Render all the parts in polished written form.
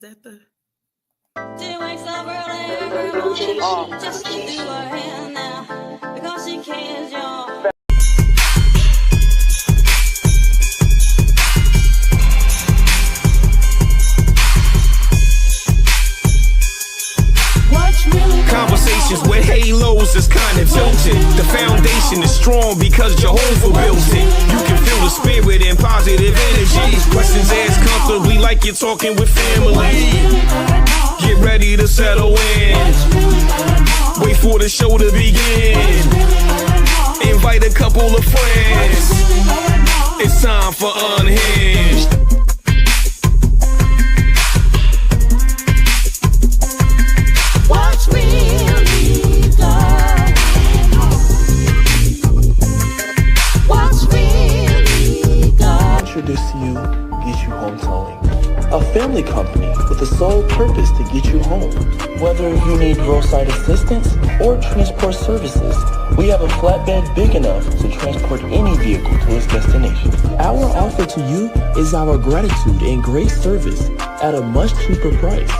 that the She wakes up early every morning just to do her hair now because she cares, y'all. Conversations with halos is kind of tilted. The foundation is strong because Jehovah built it. You can feel the spirit and positive energy. Questions asked comfortably like you're talking with family. Get ready to settle in. Wait for the show to begin. Invite a couple of friends. It's time for Unhinged. Introduce to you Get You Home Towing, a family company with the sole purpose to get you home. Whether you need roadside assistance or transport services, we have a flatbed big enough to transport any vehicle to its destination. Our offer to you is our gratitude and great service at a much cheaper price.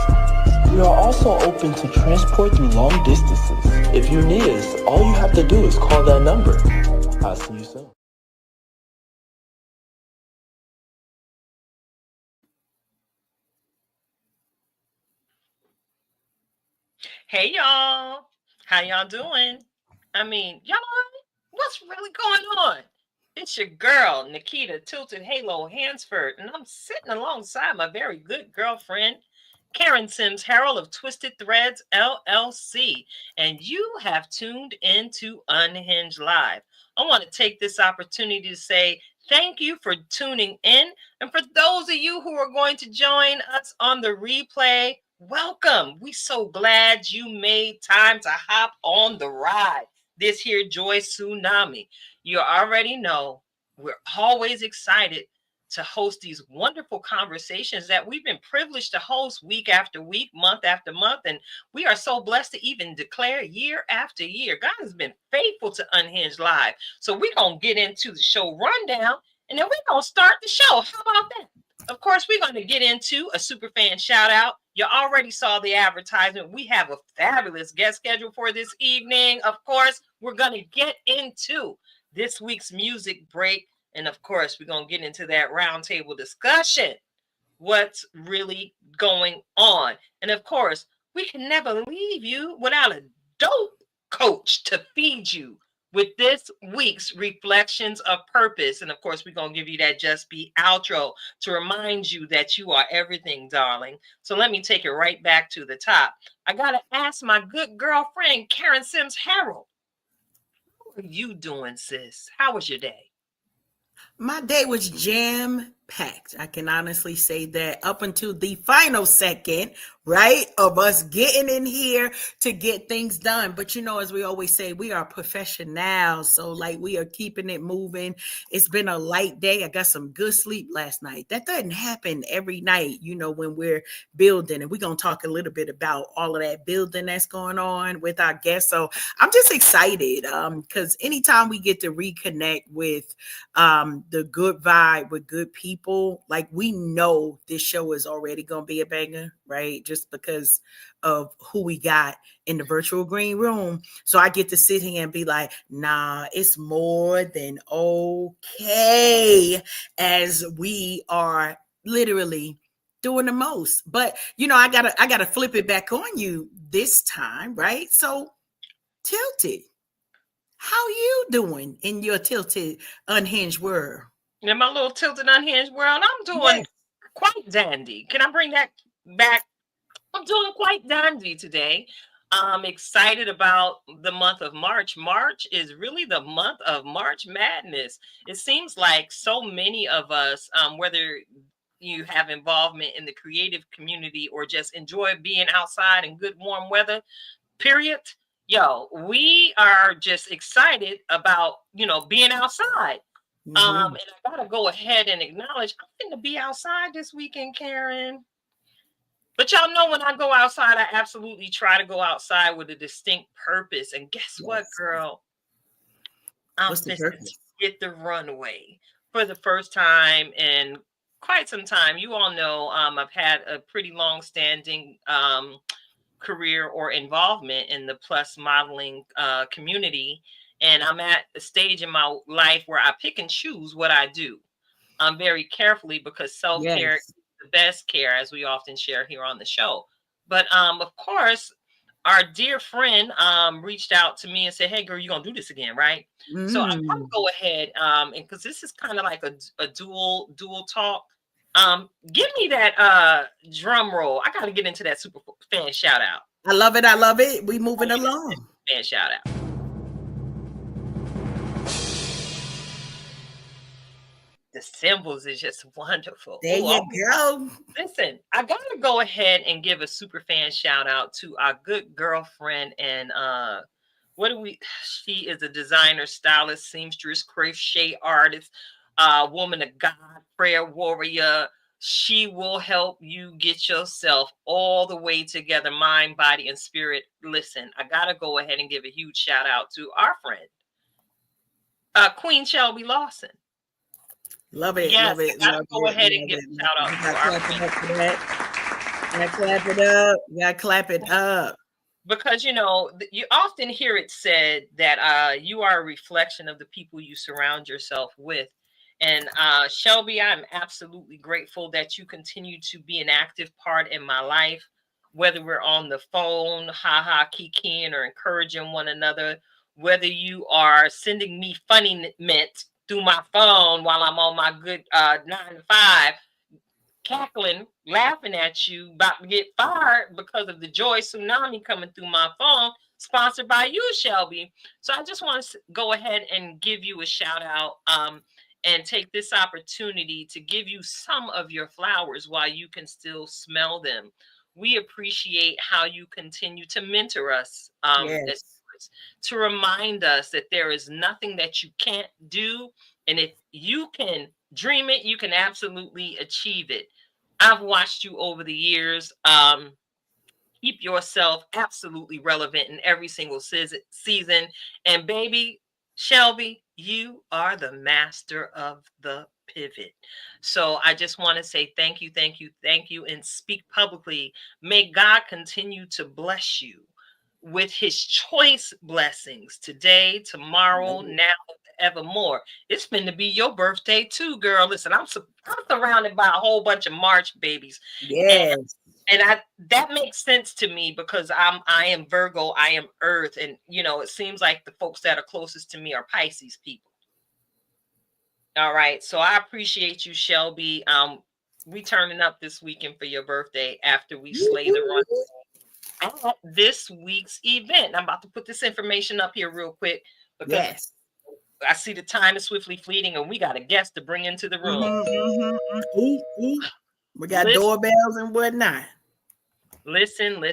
We are also open to transport through long distances. If you need us, all you have to do is call that number. I'll see you soon. Hey y'all, how y'all doing? I mean, y'all, what's really going on? It's your girl, Nikita Tilted Halo Hansford, and I'm sitting alongside my very good girlfriend, Karen Sims Harrell of Twisted Threads LLC, and you have tuned into Unhinged Live. I want to take this opportunity to say thank you for tuning in, and for those of you who are going to join us on the replay, welcome. We so glad you made time to hop on the ride. This here joy tsunami. You already know we're always excited to host these wonderful conversations that we've been privileged to host week after week, month after month. And we are so blessed to even declare year after year. God has been faithful to Unhinged Live. So we're going to get into the show rundown, and then we're going to start the show. How about that? Of course, we're going to get into a super fan shout out. You already saw the advertisement. We have a fabulous guest schedule for this evening. Of course, we're going to get into this week's music break. And of course, we're going to get into that roundtable discussion. What's really going on? And of course, we can never leave you without a dope coach to feed you with this week's Reflections of Purpose. And of course, we're going to give you that Just Be outro to remind you that you are everything, darling. So let me take it right back to the top. I got to ask my good girlfriend, Karen Sims Harrell, how are you doing, sis? How was your day? my day was jam packed. I can honestly say that up until the final second, right, of us getting in here to get things done. But as we always say, we are professionals. So like we are keeping it moving. It's been a light day. I got some good sleep last night. That doesn't happen every night, when we're building. And we're going to talk a little bit about all of that building that's going on with our guests. So I'm just excited because anytime we get to reconnect with the good vibe with good people, like we know this show is already going to be a banger, right? Just because of who we got in the virtual green room. So I get to sit here and be like, nah, it's more than okay, as we are literally doing the most. But I gotta flip it back on you this time, right? So Tilted, how you doing in your tilted, unhinged world? In my little tilted unhinged world, I'm doing quite dandy. Can I bring that back? I'm doing quite dandy today. I'm excited about the month of March. March is really the month of March Madness. It seems like so many of us, whether you have involvement in the creative community or just enjoy being outside in good warm weather, period. We are just excited about, being outside. And I gotta go ahead and acknowledge I'm going to be outside this weekend, Karen. But y'all know when I go outside, I absolutely try to go outside with a distinct purpose. And guess what, girl? I'm What's the fixing purpose? to get the runway for the first time in quite some time. You all know I've had a pretty long-standing career or involvement in the plus modeling community, and I'm at a stage in my life where I pick and choose what I do. Very carefully, because self-care is Yes. the best care, as we often share here on the show. But of course, our dear friend reached out to me and said, "Hey, girl, you gonna do this again, right?" So I want to Mm. go ahead and because this is kind of like a dual talk. Give me that drum roll. I got to get into that super fan shout out. I love it. I love it. We I moving get into along. that fan shout out. The symbols is just wonderful. There Oh, you go. listen, I gotta go ahead and give a super fan shout out to our good girlfriend and what do we she is a designer, stylist, seamstress, crochet artist, woman of God, prayer warrior. She will help you get yourself all the way together, mind, body, and spirit. Listen, I gotta go ahead and give a huge shout out to our friend, Queen Shelby Lawson. Love it. Yes, Love it. I gotta Love go it. ahead and Love give it. a shout out You to gotta our clap it friend. up for that. You gotta clap it up. You gotta clap it up. Because you often hear it said that you are a reflection of the people you surround yourself with. And Shelby, I'm absolutely grateful that you continue to be an active part in my life, whether we're on the phone, kikiing, or encouraging one another, whether you are sending me funny mint through my phone while I'm on my good 9 to 5, cackling, laughing at you, about to get fired because of the joy tsunami coming through my phone, sponsored by you, Shelby. So I just want to go ahead and give you a shout out and take this opportunity to give you some of your flowers while you can still smell them. We appreciate how you continue to mentor us, Yes. to remind us that there is nothing that you can't do. And if you can dream it, you can absolutely achieve it. I've watched you over the years. Keep yourself absolutely relevant in every single season. And baby, Shelby, you are the master of the pivot. So I just want to say thank you, thank you, thank you, and speak publicly. May God continue to bless you with his choice blessings today, tomorrow, now, evermore. It's been to be your birthday too, girl. Listen, I'm surrounded by a whole bunch of March babies. And Yes. that makes sense to me because I am Virgo, I am Earth, and it seems like the folks that are closest to me are Pisces people. All right, so I appreciate you, Shelby. We turning up this weekend for your birthday after we slay the run at this week's event. I'm about to put this information up here real quick because Yes. I see the time is swiftly fleeting, and we got a guest to bring into the room. Eat, eat. We got Listen. doorbells and whatnot. Listen.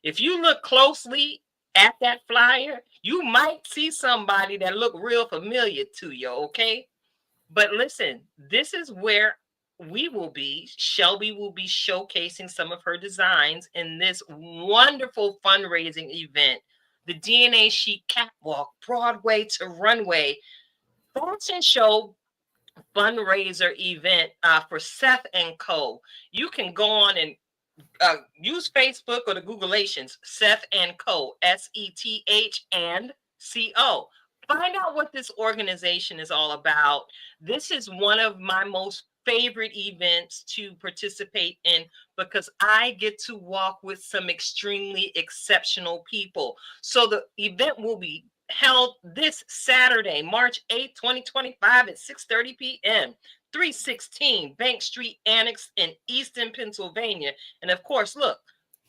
If you look closely at that flyer, you might see somebody that look real familiar to you, okay? But listen, this is where we will be. Shelby will be showcasing some of her designs in this wonderful fundraising event, the DNA Chic Catwalk, Broadway to Runway fashion show fundraiser event for Seth and Co. You can go on and use Facebook or the Googleations, Seth and Co. SETH and CO. Find out what this organization is all about. This is one of my most favorite events to participate in because I get to walk with some extremely exceptional people. So the event will be held this Saturday, March 8th, 2025 at 6:30 p.m. 316 Bank Street Annex in Easton, Pennsylvania. And of course, look,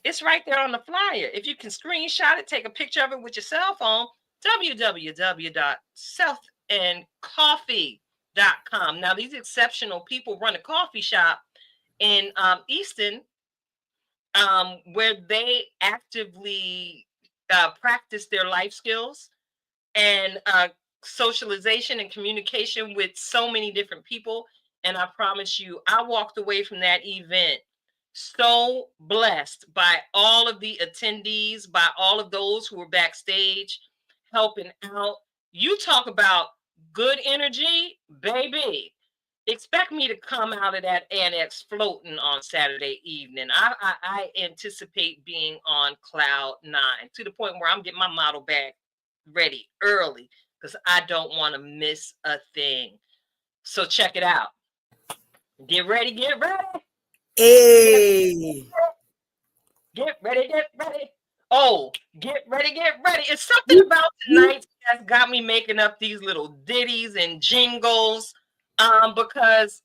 it's right there on the flyer. If you can screenshot it, take a picture of it with your cell phone, www.selfandcoffee.com. Now, these exceptional people run a coffee shop in Easton where they actively practice their life skills and socialization and communication with so many different people. And I promise you, I walked away from that event so blessed by all of the attendees, by all of those who were backstage helping out. You talk about good energy, baby. expect me to come out of that annex floating on Saturday evening. I anticipate being on cloud 9 to the point where I'm getting my model bag ready early because I don't want to miss a thing. So check it out. Get ready, get ready. Hey. Get ready, get ready. Oh, get ready, get ready. It's something about tonight that's got me making up these little ditties and jingles. Because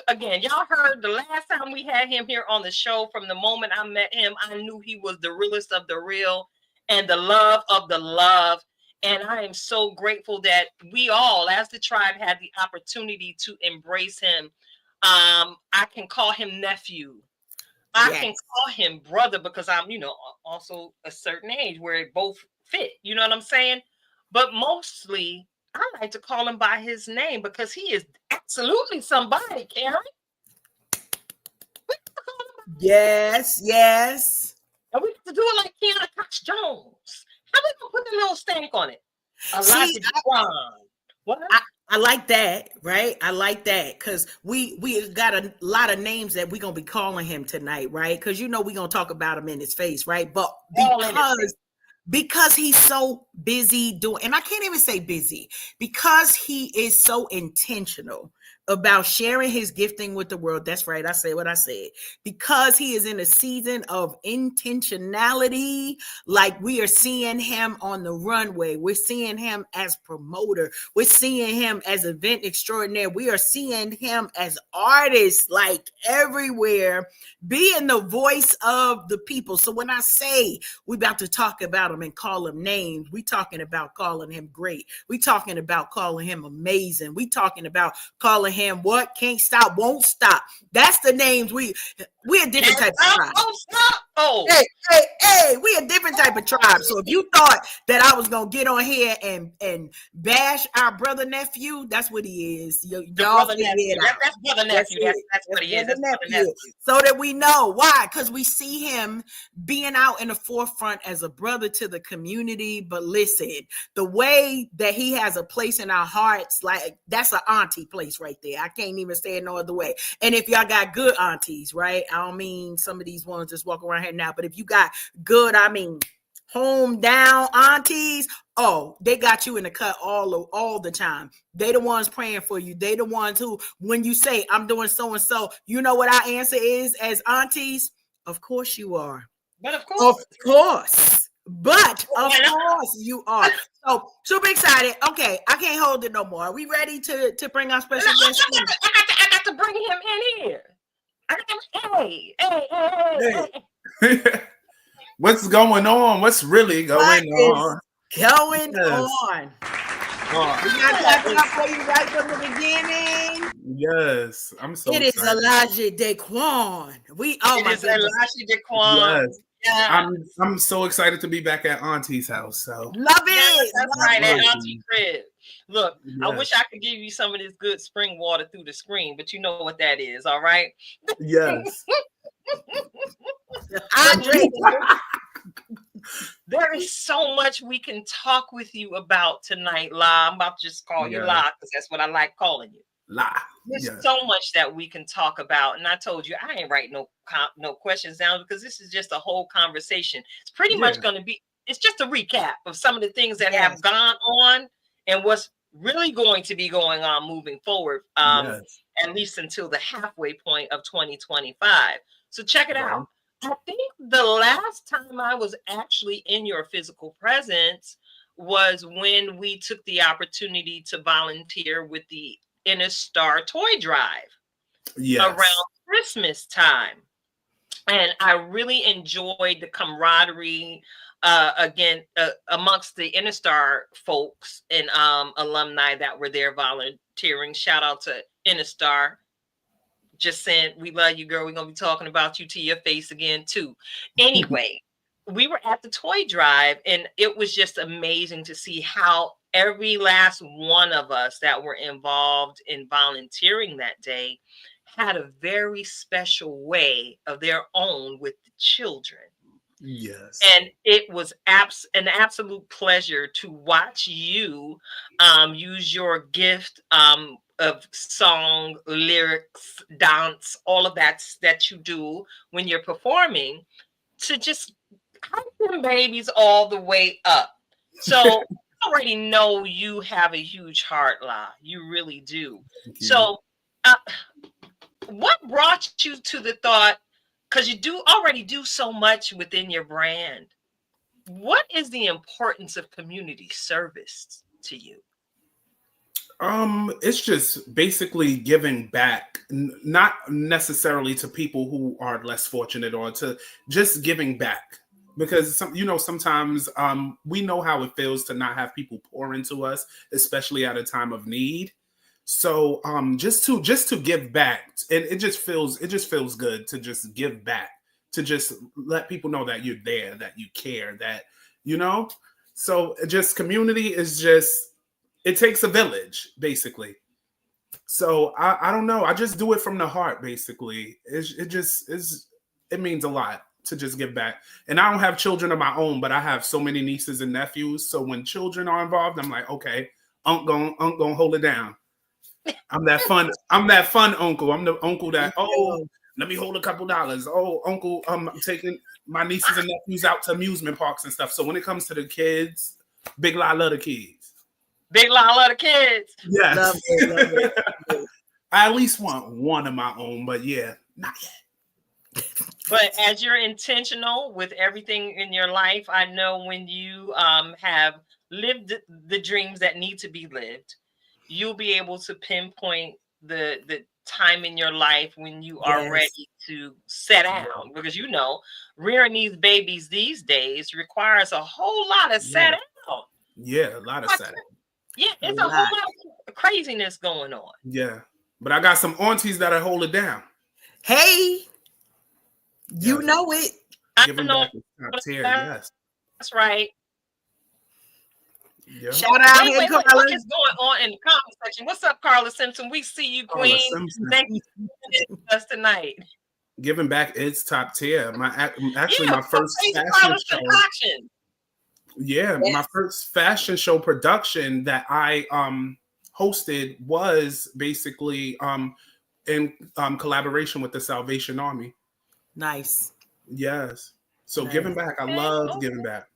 again, y'all heard the last time we had him here on the show, from the moment I met him, I knew he was the realest of the real and the love of the love. And I am so grateful that we all, as the tribe, had the opportunity to embrace him. I can call him nephew. I Yes. can call him brother because I'm, also a certain age where it both fit. You know what I'm saying? But mostly, I like to call him by his name because he is absolutely somebody, Karen. Yes, yes. And we have to do it like Keanu Cox Jones. How we gonna put a little stank on it? See, Alahji DáQuan. What? I like that, right? I like that because we got a lot of names that we're gonna be calling him tonight, right? Because we're gonna talk about him in his face, right? But because he's so busy doing, and I can't even say busy, because he is so intentional about sharing his gifting with the world. That's right, I said what I said. Because he is in a season of intentionality, like we are seeing him on the runway, we're seeing him as promoter, we're seeing him as event extraordinaire, we are seeing him as artist, like everywhere, being the voice of the people. So when I say we about to talk about him and call him names, we talking about calling him great, we talking about calling him amazing, we talking about calling him what? Can't stop, won't stop. That's the names we a different type of tribe. Oh, Hey, we a different type of tribe. So if you thought that I was gonna get on here and bash our brother nephew, that's what he is. Y'all brother nephew. That's brother nephew. That's what he is. That's brother nephew. So that we know why, because we see him being out in the forefront as a brother to the community. But listen, the way that he has a place in our hearts, like that's an auntie place right there. I can't even say it no other way. And if y'all got good aunties, right? I don't mean some of these ones just walk around here now, but if you got good, I mean home down aunties, oh, they got you in the cut all the time. They the ones praying for you. They the ones who, when you say I'm doing so and so, you know what our answer is as aunties? Of course you are. But of course. But of course you are. So super excited. Okay, I can't hold it no more. Are we ready to bring our special guest? I got to bring him in here. Hey. What's going on? What's really going on? On. We got that for you right from the beginning. Yes, I'm so excited. It is Alahji DáQuan. Alahji DáQuan. Yes. Yeah. I'm so excited to be back at Auntie's house. So love it. That's right, at Auntie crib. Look, yes. I wish I could give you some of this good spring water through the screen, but you know what that is, all right? Yes. There is so much we can talk with you about tonight, La. I'm about to just call you La because that's what I like calling you. La. There's so much that we can talk about, and I told you I ain't writing no questions down because this is just a whole conversation. It's pretty much going to be. It's just a recap of some of the things that have gone on and what's really going to be going on moving forward. At least until the halfway point of 2025. So check it out. I think the last time I was actually in your physical presence was when we took about to volunteer with the Inner Star Toy Drive around Christmas time. And I really enjoyed the camaraderie amongst the Inner Star folks and alumni that were there volunteering. Shout out to Inner Star. Just saying, we love you, girl. We're going to be talking about you to your face again, too. Anyway, we were at the toy drive, and it was just amazing to see how every last one of us that were involved in volunteering that day had a very special way of their own with the children. Yes. And it was an absolute pleasure to watch you use your gift of song, lyrics, dance, all of that you do when you're performing to just hype them babies all the way up. So I already know you have a huge heart, La. You really do. Thank you. So what brought you to the thought, because you do already do so much within your brand, what is the importance of community service to you? It's just basically giving back, not necessarily to people who are less fortunate, or to just giving back. Because sometimes we know how it feels to not have people pour into us, especially at a time of need. So just to give back, and it just feels good to just give back, to just let people know that you're there, that you care, that So just community is just, it takes a village, basically. So I don't know. I just do it from the heart, basically. It means a lot to just give back. And I don't have children of my own, but I have so many nieces and nephews. So when children are involved, I'm like, okay, Unc gonna hold it down. I'm that fun uncle. I'm the uncle that, let me hold a couple dollars. Oh, uncle, I'm taking my nieces and nephews out to amusement parks and stuff. So when it comes to the kids, Big La love the kids. Big La love the kids. Yes. Love it. I at least want one of my own, but yeah, not yet. But as you're intentional with everything in your life, I know when you have lived the dreams that need to be lived, you'll be able to pinpoint the time in your life when you are ready to set out. Because rearing these babies these days requires a whole lot of set out. Yeah, a lot of set out. Yeah, it's a whole lot of craziness going on. Yeah, but I got some aunties that'll hold it down. Hey, you know it. Give them back the top tier, yes. That's right. Yeah. Shout out here, Wait, Carla. what is going on in the comment section? What's up, Carla Simpson? We see you, Queen. Thank you for being with us tonight. Giving back is top tier. My first fashion show. Production. Yeah, my first fashion show production that I hosted was basically in collaboration with the Salvation Army. Nice. Yes. So giving back, I love giving back.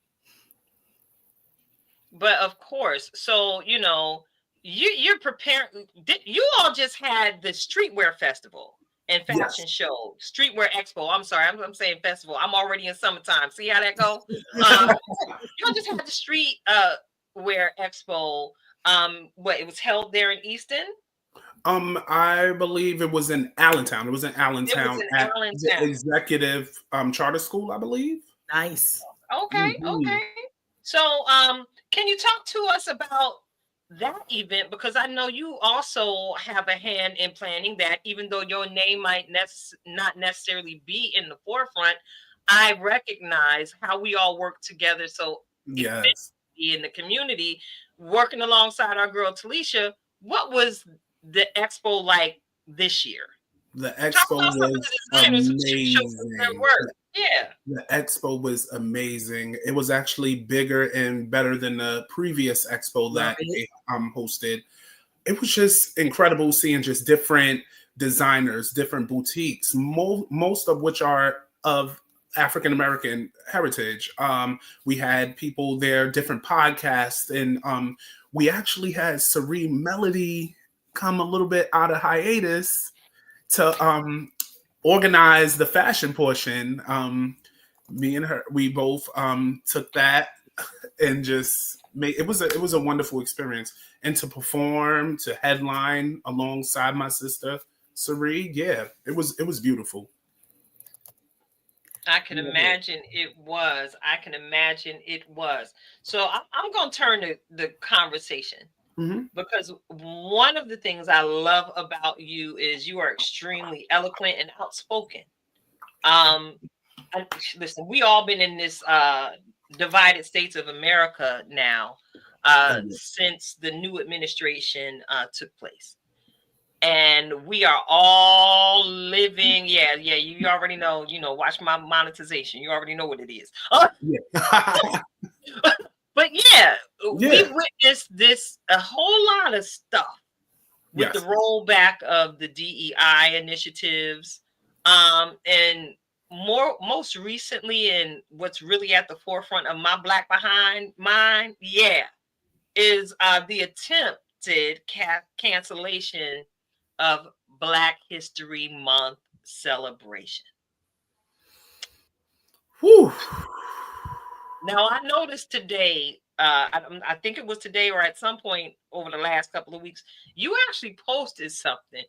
But of course, so you're preparing. You all just had the streetwear festival and fashion show, streetwear expo. I'm sorry, I'm saying festival. I'm already in summertime. See how that go? You all just had the street wear expo. It was held there in Easton? I believe it was in Allentown. It was in Allentown at the Executive Charter School, I believe. Nice. Okay, okay. So, can you talk to us about that event? Because I know you also have a hand in planning that, even though your name might not necessarily be in the forefront. I recognize how we all work together. So, in the community, working alongside our girl Talisha, what was the expo like this year? The expo was amazing. Yeah. The expo was amazing. It was actually bigger and better than the previous expo that they hosted. It was just incredible seeing just different designers, different boutiques, most of which are of African American heritage. We had people there, different podcasts, and we actually had Serene Melody come a little bit out of hiatus to organize the fashion portion. Me and her, we both took that and just made it was a wonderful experience. And to perform, to headline alongside my sister Serene, it was beautiful. I can imagine it was. So I'm going to turn the conversation. Because one of the things I love about you is you are extremely eloquent and outspoken. Listen, we all been in this divided states of America now since the new administration took place. and we are all living. Yeah, you already know. Watch my monetization. You already know what it is. Yeah. But yeah, we Yeah. witnessed this a whole lot of stuff with the Yes. rollback of the DEI initiatives, and most recently, and what's really at the forefront of my Black behind mind, is the attempted cancellation of Black History Month celebration. Whew. Now, I noticed today, I think it was today or at some point over the last couple of weeks, you actually posted something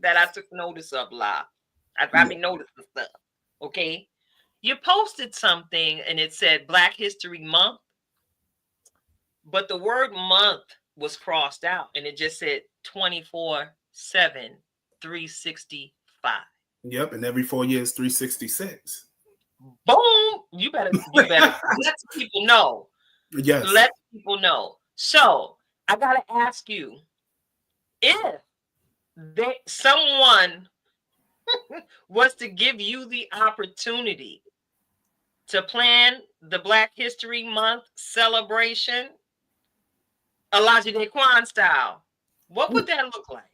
that I took notice of live. I mean, noticing stuff. Okay. You posted something and it said Black History Month, but the word month was crossed out and it just said 24/7, 365. Yep. And every 4 years, 366. Boom. You better let people know. Yes. Let people know. So I gotta ask you, if someone was to give you the opportunity to plan the Black History Month celebration, Alahji DáQuan style, what would that look like?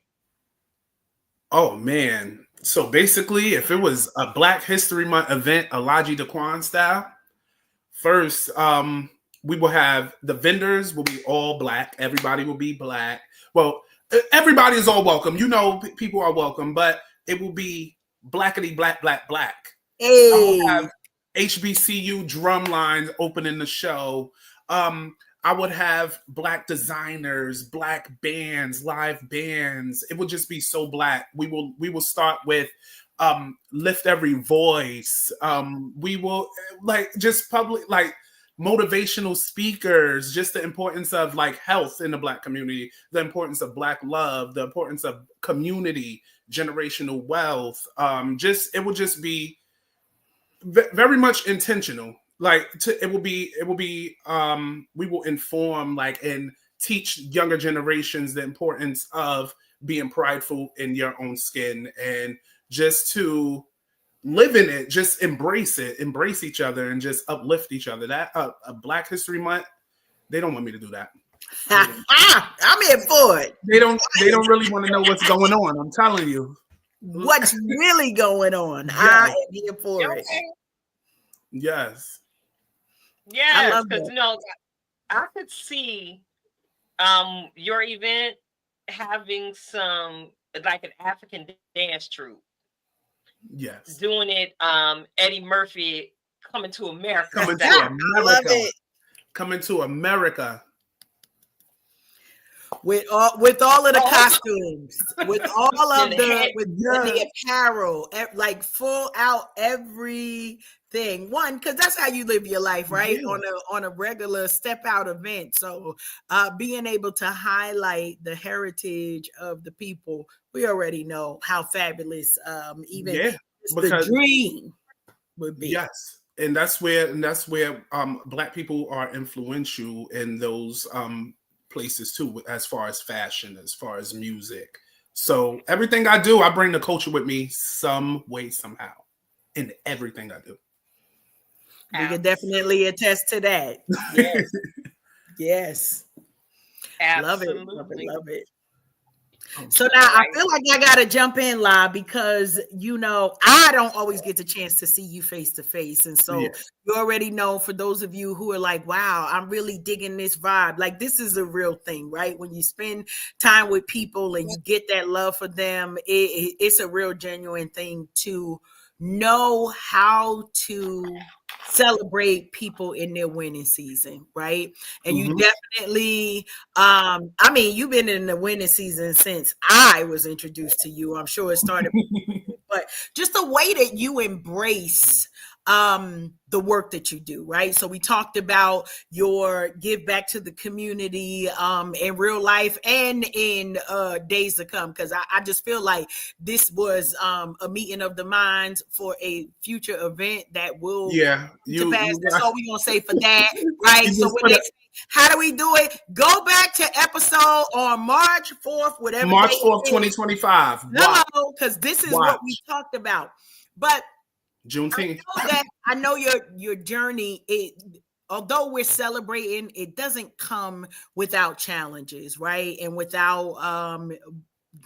Oh man. So basically, if it was a Black History Month event, Alahji DáQuan style, first, we will have the vendors will be all Black. Everybody will be Black. Well, everybody is all welcome. People are welcome, but it will be blackety black, black, black. Hey. I will have HBCU drum lines opening the show. I would have Black designers, Black bands, live bands. It would just be so Black. We will start with Lift Every Voice. We will just public motivational speakers, just the importance of health in the Black community, the importance of Black love, the importance of community, generational wealth. It would just be very much intentional. We will inform and teach younger generations the importance of being prideful in your own skin and just to live in it, just embrace it, embrace each other, and just uplift each other. That a Black History Month, they don't want me to do that. I'm in for it. They don't really want to know what's going on. I'm telling you. What's really going on? Yes. I am here for it. Yes. Yes, because I could see your event having some an African dance troupe. Yes. Doing it, Eddie Murphy Coming to America. Coming to America. I love it. Coming to America. With all of the costumes, with all of the apparel, full out everything. One, because that's how you live your life, right? Yeah. On a regular step out event. So being able to highlight the heritage of the people, we already know how fabulous the dream would be. Yes. And that's where Black people are influential in those places too, as far as fashion, as far as music. So everything I do, I bring the culture with me some way, somehow, in everything I do. We can definitely attest to that. Yes. Yes. Absolutely. Love it. So now I feel like I gotta jump in, La, because I don't always get the chance to see you face to face, and so you already know. For those of you who are like, "Wow, I'm really digging this vibe," this is a real thing, right? When you spend time with people and you get that love for them, it's a real genuine thing to know how to celebrate people in their winning season, right? And you definitely you've been in the winning season since I was introduced to you. I'm sure it started but just the way that you embrace the work that you do, right? So we talked about your give back to the community in real life and in days to come, because I just feel like this was a meeting of the minds for a future event that will Yeah, to pass. That's all we're gonna say for that, right? So when they say, how do we do it? Go back to episode on March 4th, whatever March day 4th, it is. 2025. No, because this is what we talked about. But Juneteenth. I know your journey. Although we're celebrating, it doesn't come without challenges, right? And without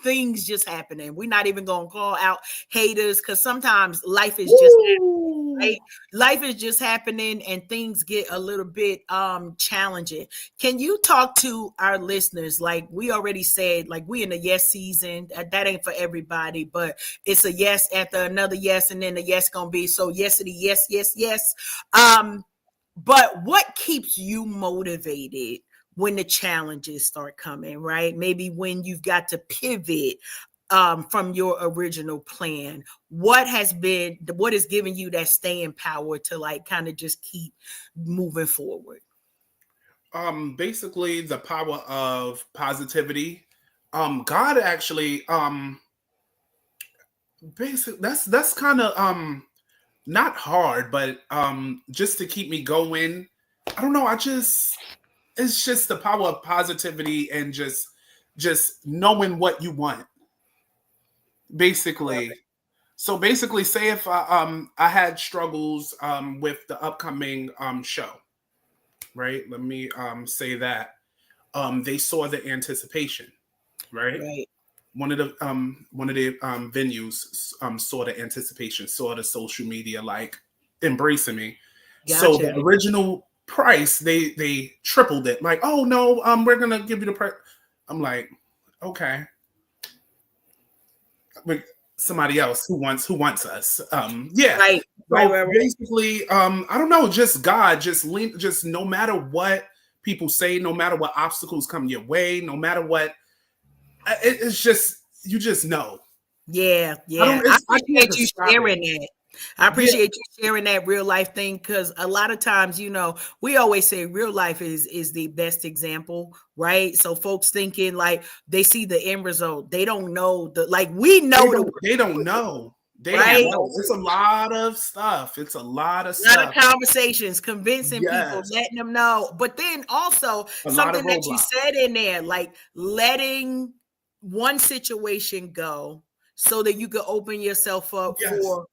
things just happening. We're not even gonna call out haters, because sometimes life is just happening, right? Life is just happening and things get a little bit challenging. Can you talk to our listeners? Like we already said, like we in a yes season. That ain't for everybody, but it's a yes after another yes, and then the yes gonna be so yesity, yes, yes, yes. But what keeps you motivated when the challenges start coming, right? Maybe when you've got to pivot from your original plan. What is giving you that staying power to like kind of just keep moving forward? Basically the power of positivity. God actually basically that's kind of not hard, but just to keep me going. I don't know, it's just the power of positivity and just knowing what you want. Basically. So basically, say if I had struggles with the upcoming show, right? Let me say that they saw the anticipation, right? Right. One of the venues saw the anticipation, saw the social media like embracing me. Gotcha. So the original price they tripled it. Like, oh no, we're gonna give you the price. I'm like, okay. With somebody else who wants us. Yeah. Right. Right. Basically, I don't know, just God, just no matter what people say, no matter what obstacles come your way, no matter what, it's just, you just know. Yeah. I appreciate you sharing that. I appreciate you sharing that real life thing, because a lot of times, we always say real life is the best example, right? So folks thinking like they see the end result, they don't know we know they don't know. Right? Don't know. It's a lot of stuff. It's a lot of stuff. A lot of conversations, convincing people, letting them know. But then also something that you said in there, like letting one situation go so that you can open yourself up for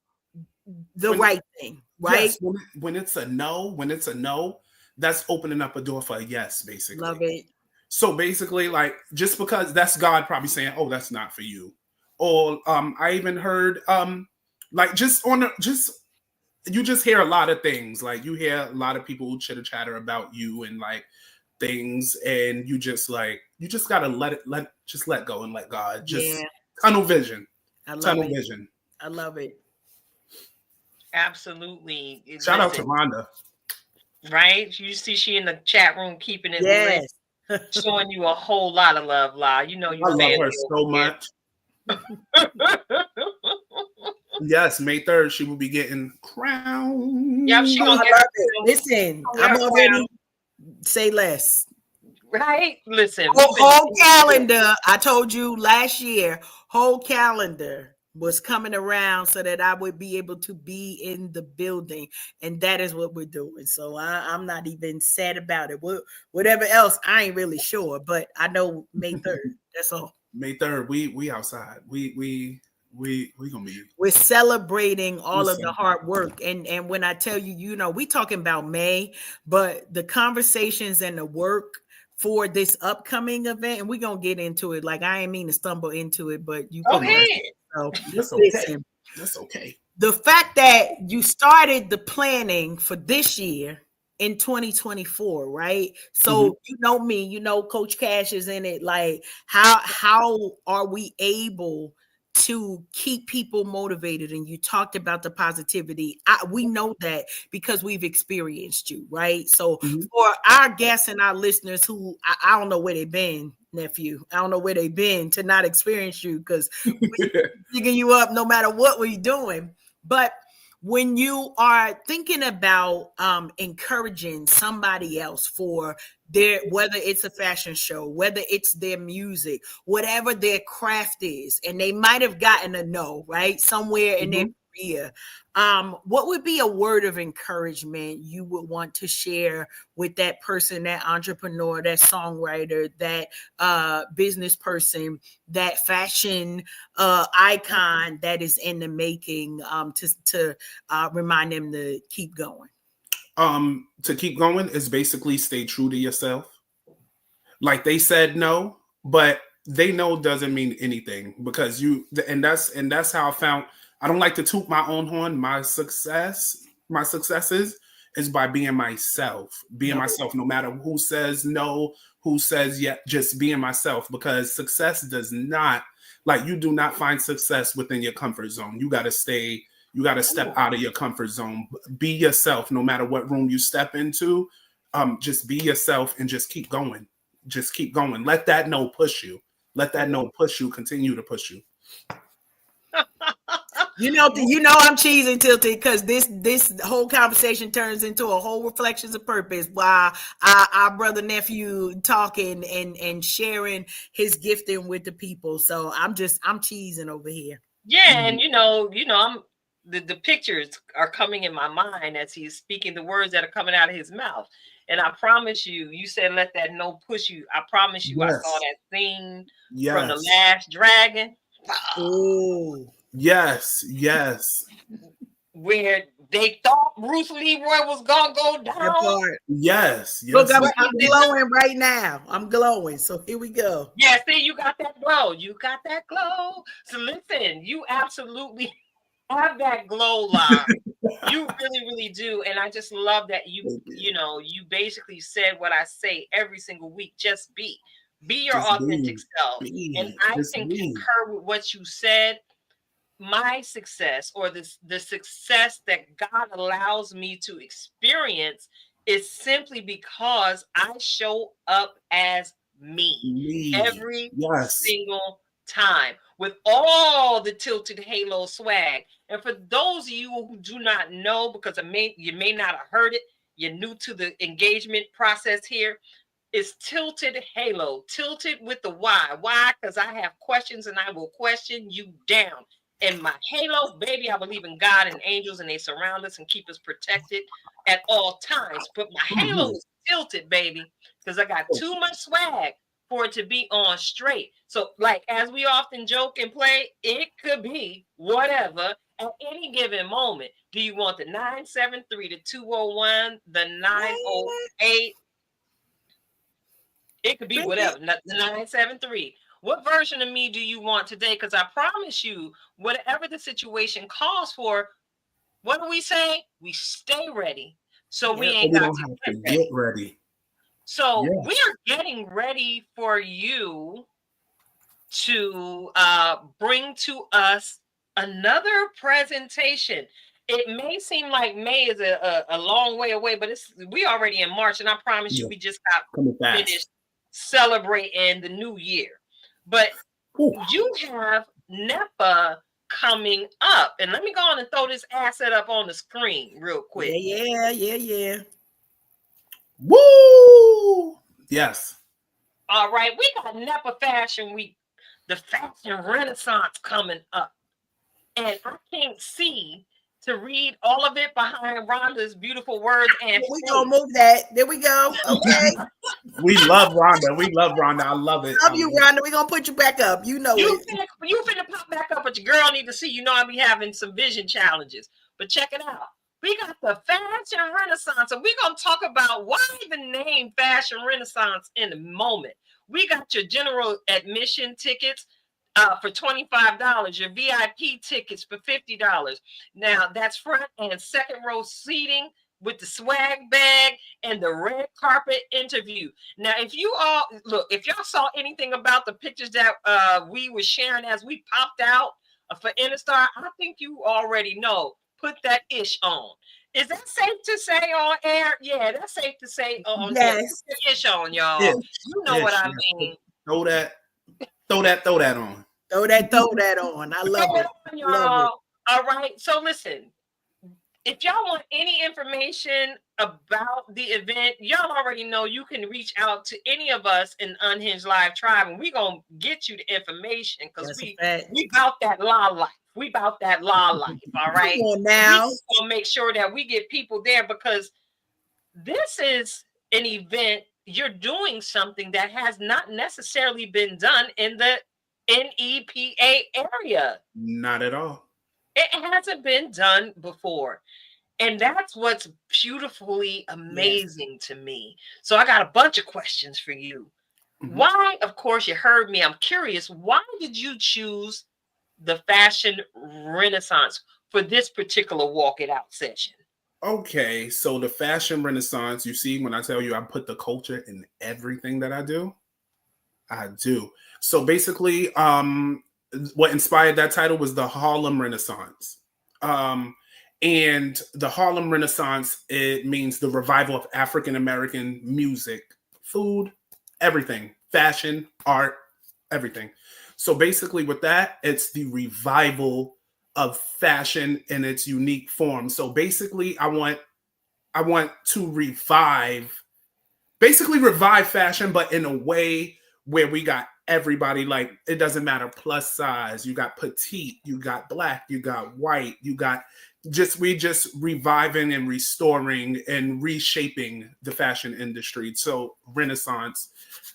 the right thing, right? Yes, when it's a no, that's opening up a door for a yes, basically. Love it. So basically, like, just because that's God probably saying, oh, that's not for you. Or I even heard like you just hear a lot of things. Like you hear a lot of people chitter chatter about you and like things, and you just gotta let go and let God. Just tunnel vision. Vision. I love it. Absolutely. Shout out to Rhonda. Right? You see she in the chat room keeping it lit, showing you a whole lot of love, La. You know you I love her so much. Yes, May 3rd she will be getting crowned. Yep, she gonna get it. Listen, I'm already say less. Right? Listen. Whole calendar. I told you last year, whole calendar was coming around so that I would be able to be in the building. And that is what we're doing. So I'm not even sad about it. Whatever else, I ain't really sure. But I know May 3rd. That's all. May 3rd, we outside. We gonna be. We're celebrating all of the hard work. And when I tell you, we talking about May, but the conversations and the work for this upcoming event, and we're gonna get into it. Like I ain't mean to stumble into it, but you can. So that's okay. Listen, that's okay. The fact that you started the planning for this year in 2024, right? So you know me, Coach Cash is in it. Like how are we able to keep people motivated? And you talked about the positivity. We know that because we've experienced you, right? So for our guests and our listeners who I don't know where they've been, nephew, I don't know where they've been to not experience you, because we're picking you up no matter what we're doing. But when you are thinking about encouraging somebody else for their, whether it's a fashion show, whether it's their music, whatever their craft is, and they might have gotten a no, right, somewhere in their career, what would be a word of encouragement you would want to share with that person, that entrepreneur, that songwriter, that business person, that fashion icon that is in the making, to remind them to keep going? To keep going is basically stay true to yourself. Like they said no, but they know doesn't mean anything, because that's how I found. I don't like to toot my own horn. My successes is by being myself. Being myself, no matter who says no, who says yeah, just being myself. Because success does not, like, you do not find success within your comfort zone. You got to stay. You got to step out of your comfort zone. Be yourself, no matter what room you step into. Just be yourself and just keep going. Just keep going. Let that no push you. Let that no push you. Continue to push you. You know, I'm cheesing, Tilted, because this whole conversation turns into a whole reflections of purpose while our brother nephew talking and sharing his gifting with the people. So I'm cheesing over here. Yeah, and I'm the pictures are coming in my mind as he's speaking the words that are coming out of his mouth. And I promise you said let that no push you. I promise you, I saw that scene from The Last Dragon. Oh. Yes. Where they thought Bruce Leroy was gonna go down. Yes. Look, I'm glowing right now. I'm glowing. So here we go. Yeah, see, you got that glow. So listen, you absolutely have that glow line. You really, really do. And I just love that you basically said what I say every single week. Just be your authentic self. And I can concur with what you said. My success, or the success that God allows me to experience, is simply because I show up as me. Every single time, with all the Tilted Halo swag. And for those of you who do not know, because you may not have heard it, you're new to the engagement process here, is Tilted Halo. Tilted with the Y. Why? Because I have questions and I will question you down. And my halo, baby, I believe in God and angels, and they surround us and keep us protected at all times. But my halo is tilted, baby, because I got too much swag for it to be on straight. So, like, as we often joke and play, it could be whatever at any given moment. Do you want the 973, the 201, the 908? It could be whatever, the 973. What version of me do you want today? Because I promise you, whatever the situation calls for, what do we say? We stay ready. So we ain't got to get ready. So we are getting ready for you to bring to us another presentation. It may seem like May is a long way away, but we already in March, and I promise you, we just got finished celebrating the new year. But you have NEPA coming up. And let me go on and throw this asset up on the screen real quick. Yeah. Woo! Yes. All right. We got NEPA Fashion Week, the Fashion Renaissance coming up. And I can't see to read all of it behind Rhonda's beautiful words. And we're going to move that. There we go. Okay. We love Rhonda. I love it. Love you, Rhonda. We're going to put you back up. You know you finna pop back up, but your girl need to see. You know I be having some vision challenges. But check it out. We got the Fashion Renaissance. And we're going to talk about why the name Fashion Renaissance in a moment. We got your general admission tickets for $25, your VIP tickets for $50. Now that's front and second row seating with the swag bag and the red carpet interview. Now, if y'all saw anything about the pictures that we were sharing as we popped out for Interstar, I think you already know. Put that ish on. Is that safe to say on air? Yeah, that's safe to say on air. Put the ish on, y'all. You know what I mean. Throw that on. Throw that on. I love it. Y'all. All right. So listen, if y'all want any information about the event, y'all already know you can reach out to any of us in Unhinged Live Tribe, and we're gonna get you the information because That's a we fact. about that law life. We about that law life, all right? Come on now. We gonna make sure that we get people there because this is an event. You're doing something that has not necessarily been done in the NEPA area. Not at all. It hasn't been done before. And that's what's beautifully amazing to me. So I got a bunch of questions for you. Why, of course, you heard me. I'm curious, why did you choose the fashion renaissance for this particular walk it out session? Okay, so the fashion renaissance, you see, when I tell you I put the culture in everything that I do, I do. So basically, what inspired that title was the Harlem Renaissance. And the Harlem Renaissance, it means the revival of African American music, food, everything, fashion, art, everything. So basically with that, it's the revival of fashion in its unique form. So basically I want to revive fashion, but in a way where we got everybody, like, it doesn't matter, plus size, you got petite, you got black, you got white, you got we just reviving and restoring and reshaping the fashion industry. So Renaissance,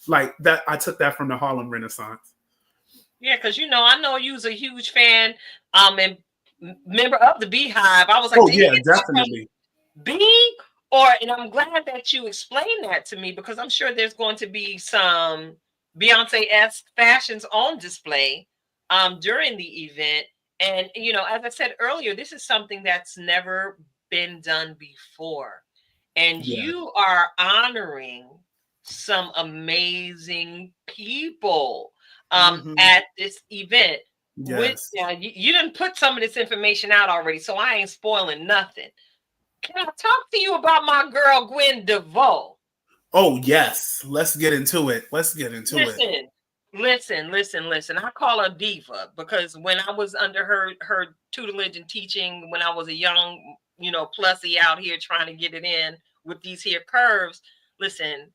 like that, I took that from the Harlem Renaissance. Yeah, because I know you was a huge fan, and member of the Beehive. I was like, Oh did yeah, he get definitely. B? And I'm glad that you explained that to me because I'm sure there's going to be some Beyonce-esque fashions on display during the event. And as I said earlier, this is something that's never been done before, and you are honoring some amazing people at this event. Yes. You didn't put some of this information out already, so I ain't spoiling nothing. Can I talk to you about my girl Gwen DeVoe? Oh yes, let's get into it. Listen. I call her Diva because when I was under her tutelage and teaching, when I was a young, plussy out here trying to get it in with these here curves, listen,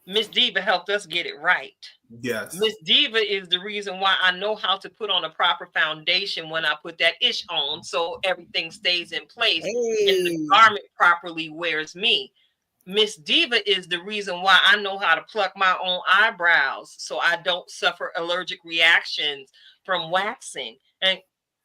Miss Diva helped us get it right. Yes. Miss Diva is the reason why I know how to put on a proper foundation when I put that ish on, so everything stays in place and the garment properly wears me. Miss Diva is the reason why I know how to pluck my own eyebrows so I don't suffer allergic reactions from waxing. And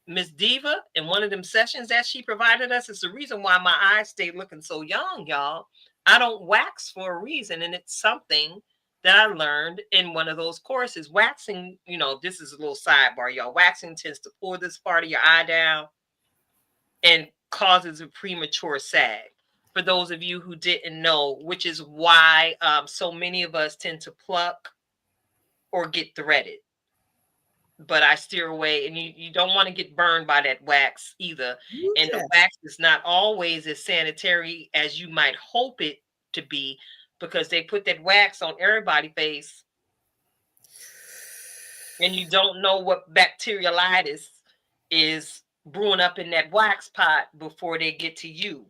Miss Diva, in one of them sessions that she provided us, is the reason why my eyes stay looking so young, y'all. I don't wax for a reason, and it's something that I learned in one of those courses. Waxing, this is a little sidebar, y'all. Waxing tends to pull this part of your eye down and causes a premature sag. For those of you who didn't know, which is why so many of us tend to pluck or get threaded. But I steer away, and you don't want to get burned by that wax either. And the wax is not always as sanitary as you might hope it to be, because they put that wax on everybody's face, and you don't know what bacteriolitis is brewing up in that wax pot before they get to you.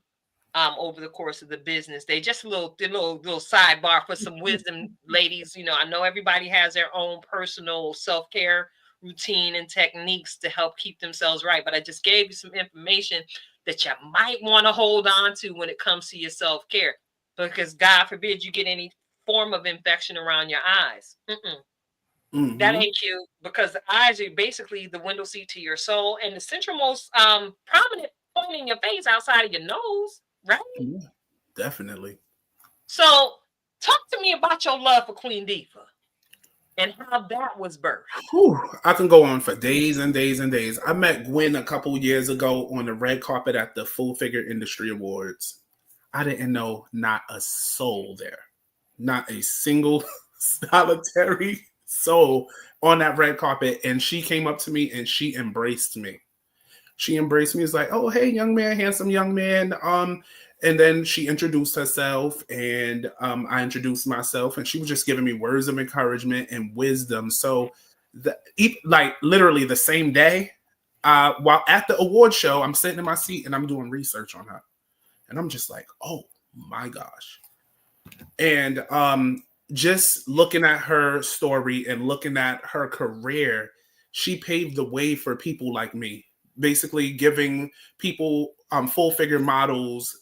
Over the course of the business, they just a little sidebar for some wisdom, ladies. I know everybody has their own personal self-care routine and techniques to help keep themselves right, but I just gave you some information that you might want to hold on to when it comes to your self-care, because God forbid you get any form of infection around your eyes. That ain't cute, because the eyes are basically the window seat to your soul and the centralmost prominent point in your face outside of your nose. Right? Yeah, definitely. So talk to me about your love for Queen Diva and how that was birthed. Whew, I can go on for days and days and days. I met Gwen a couple years ago on the red carpet at the Full Figure Industry Awards. I didn't know not a soul there. Not a single solitary soul on that red carpet. And she came up to me and she embraced me. It's like, oh, hey, young man, handsome young man. And then she introduced herself, and I introduced myself, and she was just giving me words of encouragement and wisdom. So, like literally the same day, while at the award show, I'm sitting in my seat and I'm doing research on her. And I'm just like, oh my gosh. And just looking at her story and looking at her career, she paved the way for people like me, basically giving people full figure models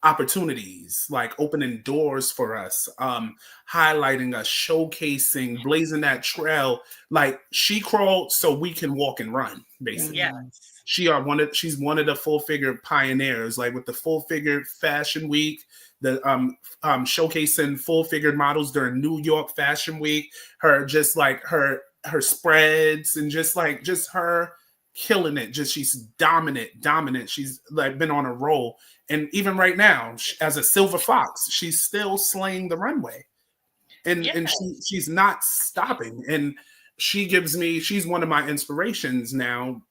opportunities, like opening doors for us, highlighting us, showcasing, blazing that trail. Like she crawled so we can walk and run, basically. Yes. She's one of the full figure pioneers, like with the full figure fashion week, the showcasing full figure models during New York Fashion Week, her just like her spreads and just her killing it. Just she's dominant. She's like been on a roll. And even right now, as a silver fox, she's still slaying the runway. And she's not stopping. And she's one of my inspirations now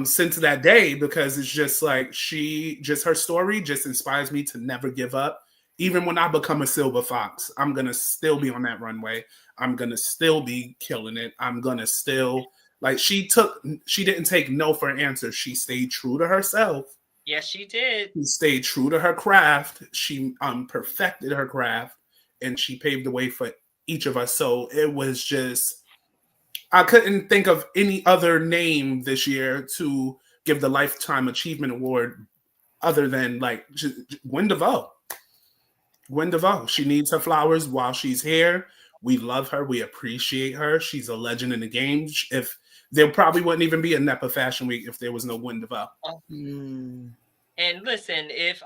since that day, because it's just like her story just inspires me to never give up. Even when I become a silver fox, I'm going to still be on that runway. I'm going to still be killing it. I'm going to still, like, she didn't take no for an answer. She stayed true to herself. Yes, she did. She stayed true to her craft. She perfected her craft, and she paved the way for each of us. So it was just, I couldn't think of any other name this year to give the Lifetime Achievement Award other than like Gwen DeVoe. Gwen DeVoe. She needs her flowers while she's here. We love her. We appreciate her. She's a legend in the game. If there probably wouldn't even be a NEPA Fashion Week if there was no Gwen DeVoe. And listen, if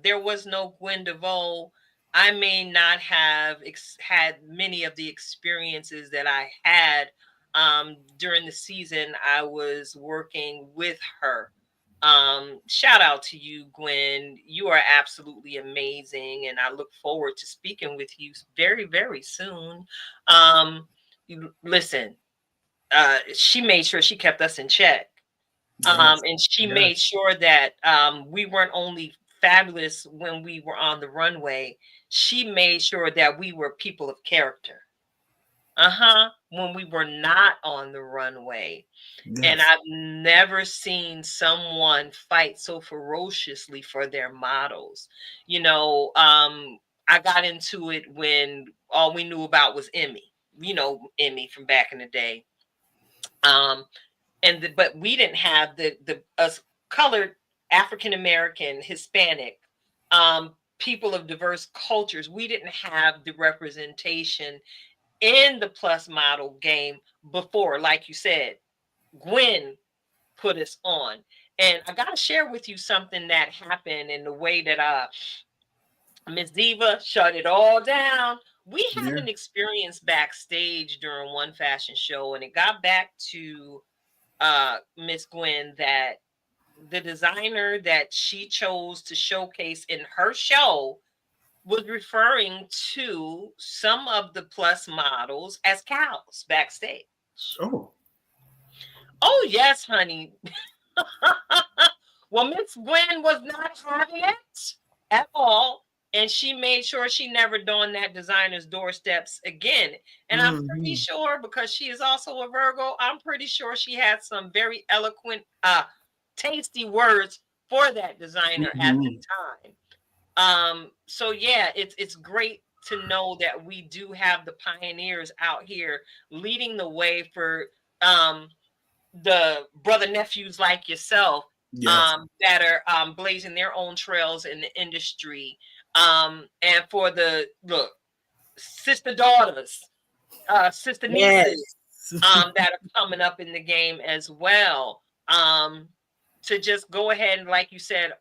there was no Gwen DeVoe, I may not have had many of the experiences that I had during the season I was working with her. Shout out to you, Gwen. You are absolutely amazing, and I look forward to speaking with you very, very soon. Listen, she made sure she kept us in check. And she made sure that we weren't only fabulous when we were on the runway, she made sure that we were people of character. When we were not on the runway. And I've never seen someone fight so ferociously for their models. You know, I got into it when all we knew about was Emmy. You know, Emmy from back in the day. But we didn't have the us colored African American, Hispanic, people of diverse cultures. We didn't have the representation in the plus model game before. Like you said, Gwen put us on. And I got to share with you something that happened in the way that Miss Diva shut it all down. We had an experience backstage during one fashion show, and it got back to Miss Gwen that the designer that she chose to showcase in her show was referring to some of the plus models as cows backstage. Oh yes, honey. Well, Miss Gwen was not having it at all, and she made sure she never donned that designer's doorsteps again. And I'm pretty sure, because she is also a Virgo, I'm pretty sure she had some very eloquent, tasty words for that designer at the time. So yeah, it's great to know that we do have the pioneers out here leading the way for the brother nephews like yourself, that are blazing their own trails in the industry, and for the sister daughters, sister nieces, that are coming up in the game as well, to just go ahead and, like you said,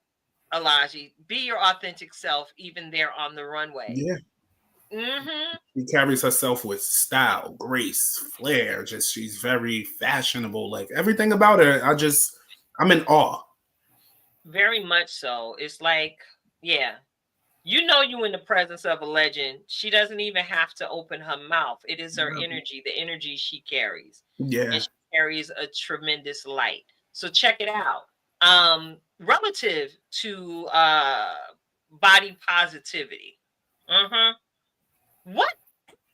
Alahji, be your authentic self, even there on the runway. She carries herself with style, grace, flair. Just she's very fashionable. Like everything about her, I'm in awe. Very much so. It's like, yeah, you know, you in the presence of a legend. She doesn't even have to open her mouth. It is her energy, the energy she carries. And she carries a tremendous light. So check it out. Relative to body positivity. Let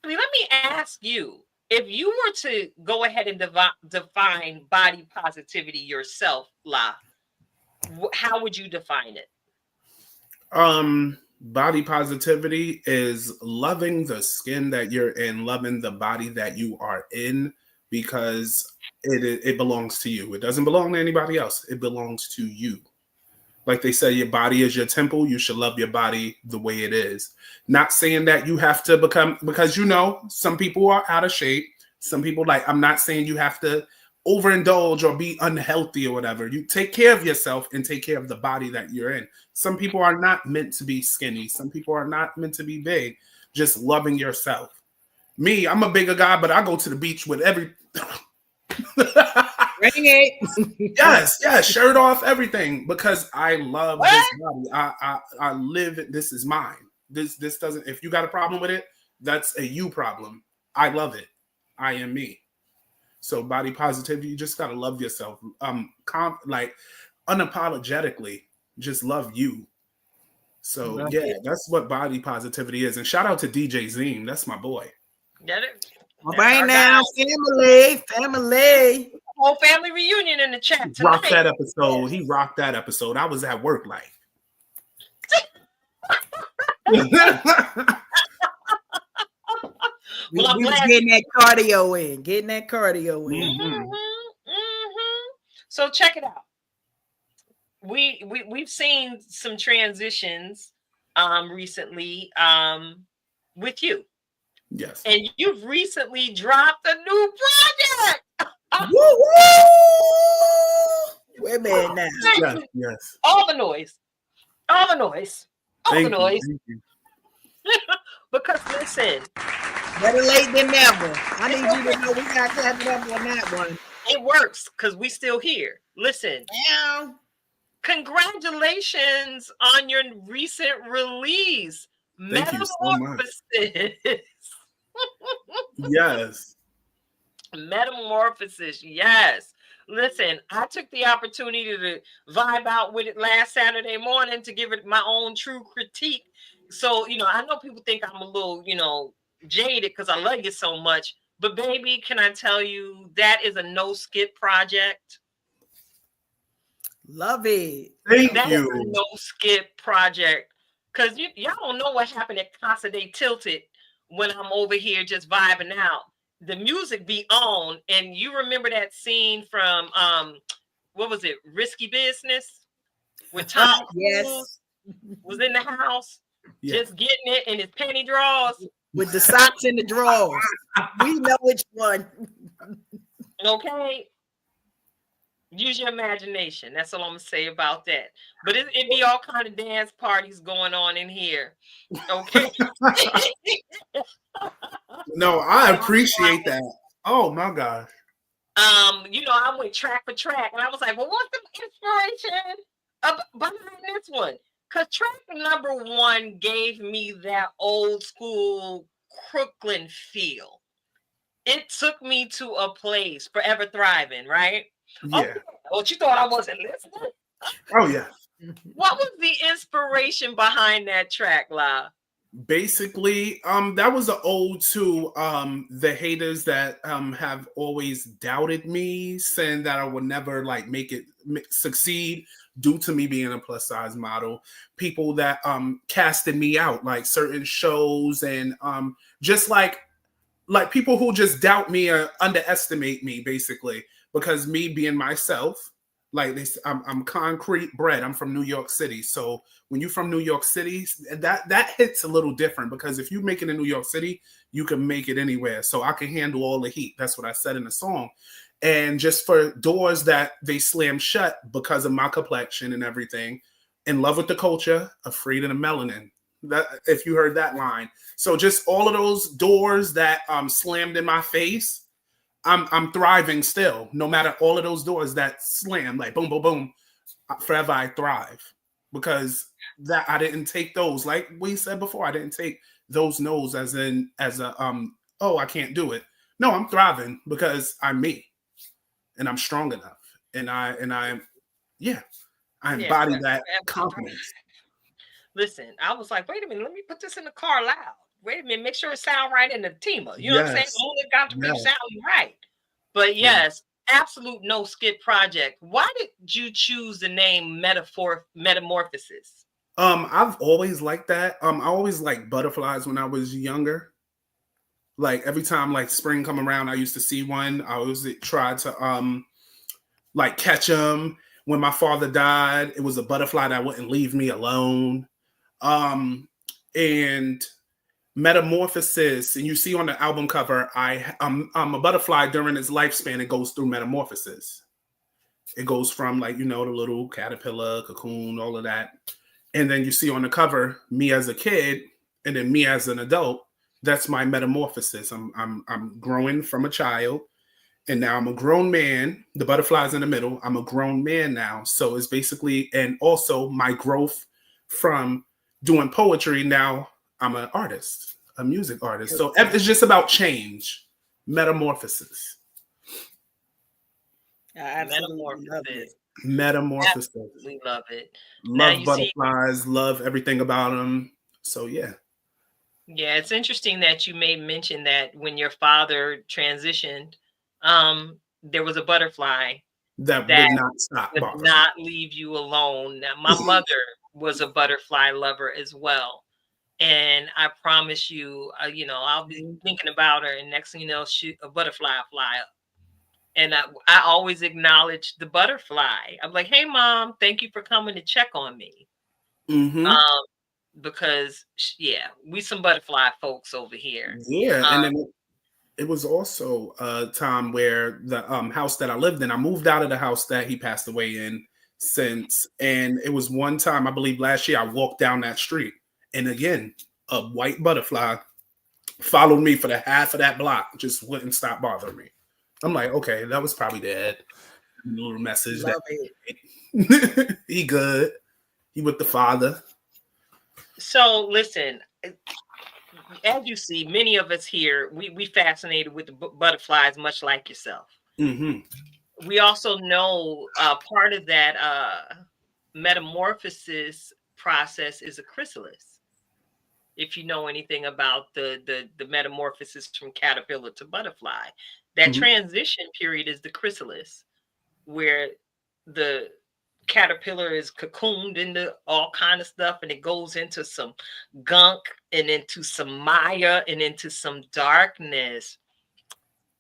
me ask you, If you were to go ahead and define body positivity yourself, La, how would you define it? Body positivity is loving the skin that you're in, loving the body that you are in, because it belongs to you. It doesn't belong to anybody else. It belongs to you. Like they say, your body is your temple. You should love your body the way it is. Not saying that you have to become, because some people are out of shape. Some people, like, I'm not saying you have to overindulge or be unhealthy or whatever. You take care of yourself and take care of the body that you're in. Some people are not meant to be skinny. Some people are not meant to be big. Just loving yourself. Me, I'm a bigger guy, but I go to the beach with every... Bring it. yes, shirt off, everything, because I love this body. I live it. This is mine. This doesn't. If you got a problem with it, that's a you problem. I love it. I am me. So body positivity, you just gotta love yourself. Like unapologetically, just love you. So yeah, that's what body positivity is. And shout out to DJ Zeem. That's my boy. Get it? All right now, family. Whole family reunion in the chat tonight. Rocked that episode. He rocked that episode. I was at work like. We was getting that cardio in. Mm-hmm. So check it out. We've seen some transitions recently with you. Yes. And you've recently dropped a new project. Woo! Wait a minute now. Yes. All the noise. Thank you. Because listen, better late than never. I need you to know we got to clap it up on that one. It works because we still here. Listen. Yeah. Congratulations on your recent release. Thank Metamorphosis. you so much. Yes. Metamorphosis. Yes. Listen, I took the opportunity to vibe out with it last Saturday morning to give it my own true critique. So, I know people think I'm a little, jaded because I love you so much. But baby, can I tell you, that is a no skip project. Love it. Thank That you. is a no skip project. Because y'all don't know what happened at Casa de Tilted when I'm over here just vibing out. The music be on, and you remember that scene from what was it, Risky Business, with Tom Cruise was in the house, just getting it in his penny drawers with the socks in the drawers. We know which one. Okay, use your imagination. That's all I'm gonna say about that. But it be all kind of dance parties going on in here. Okay. No, I appreciate that. Oh my gosh. I went track for track, and I was like, well, what's the inspiration behind this one? Because track number 1 gave me that old school Crooklyn feel. It took me to a place, Forever Thriving, right? Yeah. Okay. Well, you thought I wasn't listening? Oh yeah. What was the inspiration behind that track, La? Basically, that was an ode to the haters that have always doubted me, saying that I would never succeed due to me being a plus size model. People that casted me out, like certain shows, and just like people who just doubt me or underestimate me, basically, because me being myself. Like this, I'm concrete bred. I'm from New York City. So when you're from New York City, that hits a little different, because if you make it in New York City, you can make it anywhere. So I can handle all the heat. That's what I said in the song. And just for doors that they slam shut because of my complexion and everything, in love with the culture, afraid of the melanin. That, if you heard that line. So just all of those doors that slammed in my face, I'm thriving still, no matter all of those doors that slam, like boom, boom, boom. Forever I thrive, because that I didn't take those, like we said before, I didn't take those no's as a I can't do it. No, I'm thriving because I'm me, and I'm strong enough, and I embody that confidence. Listen, I was like, wait a minute, let me put this in the car loud. wait a minute, make sure it sound right in the Tima. You know what I'm saying? Yes. All it got to be Yes. sound right. But yes, absolute no skip project. Why did you choose the name Metamorphosis? I've always liked that. I always liked butterflies when I was younger. Like every time like spring come around, I used to see one. I always tried to like catch them. When my father died, it was a butterfly that wouldn't leave me alone. And Metamorphosis, and you see on the album cover, I'm a butterfly during its lifespan. It goes through metamorphosis. It goes from like, you know, the little caterpillar, cocoon, all of that. And then you see on the cover me as a kid, and then me as an adult. That's my metamorphosis. I'm growing from a child, and now I'm a grown man. The butterfly's in the middle. I'm a grown man now. So it's basically, and also my growth from doing poetry. Now I'm an artist, a music artist. So it's just about change, metamorphosis. I absolutely love it. Metamorphosis. Absolutely love it. Love butterflies, love everything about them. So yeah. Yeah, it's interesting that you made mention that when your father transitioned, there was a butterfly that would not stop, would not leave you alone. Now, my mother was a butterfly lover as well, and I promise you, you know, I'll be thinking about her, and next thing you know, a butterfly fly up, and I always acknowledge the butterfly. I'm like, "Hey, Mom, thank you for coming to check on me." Mm-hmm. Because yeah, we some butterfly folks over here. Yeah, and then it was also a time where the house that I lived in, I moved out of the house that he passed away in and it was one time, I believe last year, I walked down that street, and again, a white butterfly followed me for the half of that block, just wouldn't stop bothering me. I'm like, okay, that was probably dead. A little message. Love it. He good. He with the father. So listen, as you see, many of us here, we fascinated with the butterflies, much like yourself. Mm-hmm. We also know part of that metamorphosis process is a chrysalis. If you know anything about the metamorphosis from caterpillar to butterfly, that transition period is the chrysalis, where the caterpillar is cocooned into all kind of stuff, and it goes into some gunk and into some maya and into some darkness.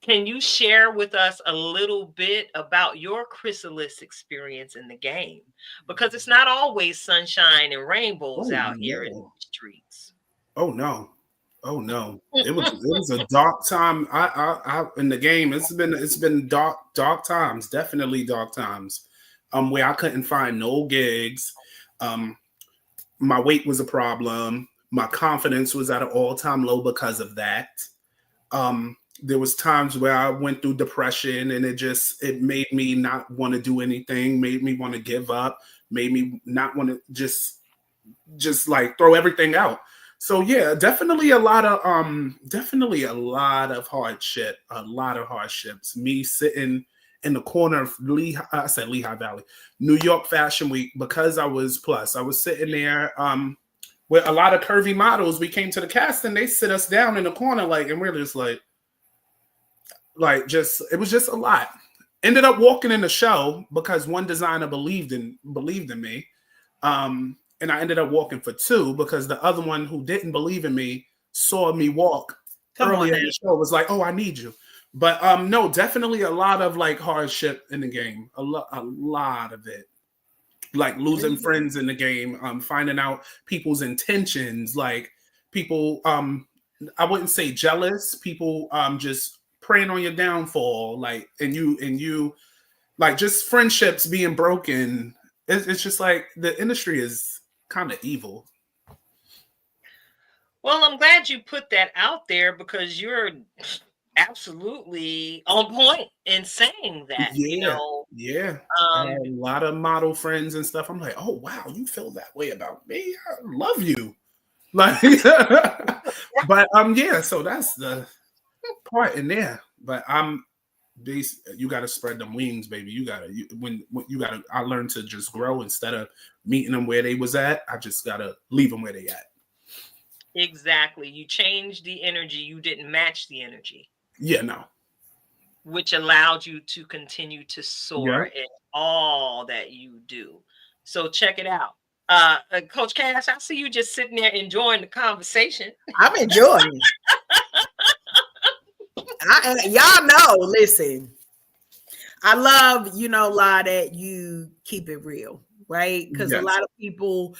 Can you share with us a little bit about your chrysalis experience in the game? Because it's not always sunshine and rainbows out here in the streets. Oh no. It was a dark time. I in the game. It's been dark times, definitely dark times. Where I couldn't find no gigs. My weight was a problem. My confidence was at an all-time low because of that. There was times where I went through depression, and it made me not want to do anything, made me want to give up, made me not want to just like throw everything out. So yeah, definitely a lot of hardships. Me sitting in the corner of Lehigh Valley, New York Fashion Week, because I was sitting there with a lot of curvy models. We came to the casting, they sit us down in the corner, like, and we're just like it was just a lot. Ended up walking in the show because one designer believed in me. And I ended up walking for two because the other one who didn't believe in me saw me walk earlier in the show, was like, "Oh, I need you." But no, definitely a lot of like hardship in the game. A lot of it. Like losing friends in the game, finding out people's intentions, like people I wouldn't say jealous, people just preying on your downfall, like and you like just friendships being broken. It's just like the industry is kind of evil. Well, I'm glad you put that out there because you're absolutely on point in saying that. Yeah, you know, I had a lot of model friends and stuff. I'm like, oh wow, you feel that way about me? I love you. Like, but yeah. So that's the part in there. But you got to spread them wings, baby. I learned to just grow instead of meeting them where they was at. I just got to leave them where they at. Exactly. You changed the energy. You didn't match the energy, Yeah, no. which allowed you to continue to Yeah. soar in all that you do. So check it out. Coach Cash, I see you just sitting there enjoying the conversation. I'm enjoying. Y'all know. Listen, I love, La, that you keep it real, right? Because a Yes. lot of people,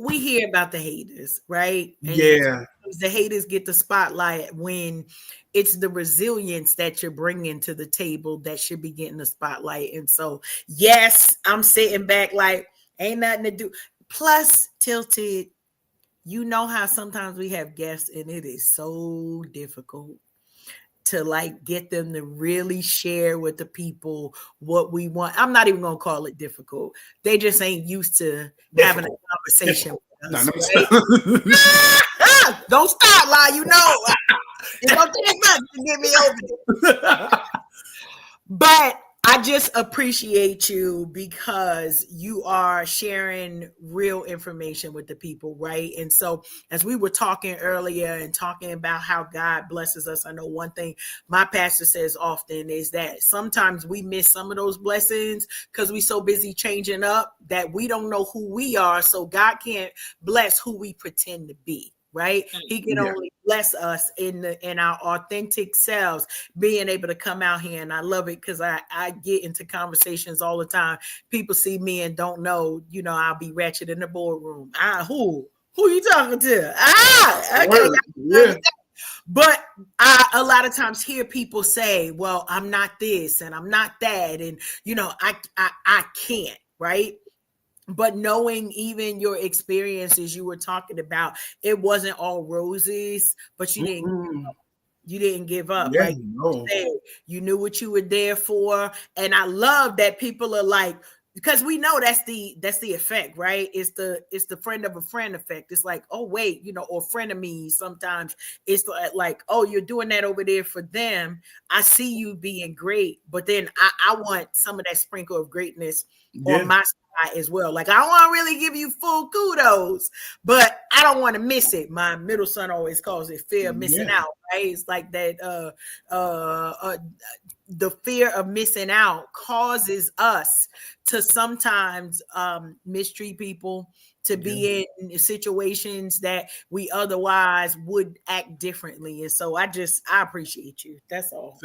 we hear about the haters, right? And Yeah. the haters get the spotlight when it's the resilience that you're bringing to the table that should be getting the spotlight. And so, yes, I'm sitting back like, ain't nothing to do. Plus, Tilted, you know how sometimes we have guests and it is so difficult to like get them to really share with the people what we want. I'm not even gonna call it difficult. They just ain't used to having a conversation with us. Right? Don't stop, lie. You know, it don't take much to get me over there. But I just appreciate you because you are sharing real information with the people, right? And so, as we were talking earlier and talking about how God blesses us, I know one thing my pastor says often is that sometimes we miss some of those blessings because we're so busy changing up that we don't know who we are. So, God can't bless who we pretend to be. Right, he can only bless us in our authentic selves, being able to come out here. And I love it because I get into conversations all the time. People see me and don't know, I'll be ratchet in the boardroom. Who you talking to? Okay. Yeah. But I a lot of times hear people say, well, I'm not this and I'm not that, and I can't, right? But knowing even your experiences you were talking about, it wasn't all roses, but you didn't give up. Yeah, Like no. you knew what you were there for. And I love that people are like, because we know that's the effect, right? It's the friend of a friend effect. It's like, oh wait, or frenemies. Sometimes it's like, oh, you're doing that over there for them. I see you being great, but then I want some of that sprinkle of greatness on my side as well. Like, I want to really give you full kudos, but I don't want to miss it. My middle son always calls it fear of missing out, right? It's like that the fear of missing out causes us to sometimes mistreat people, to be in situations that we otherwise would act differently. And so I appreciate you. That's all.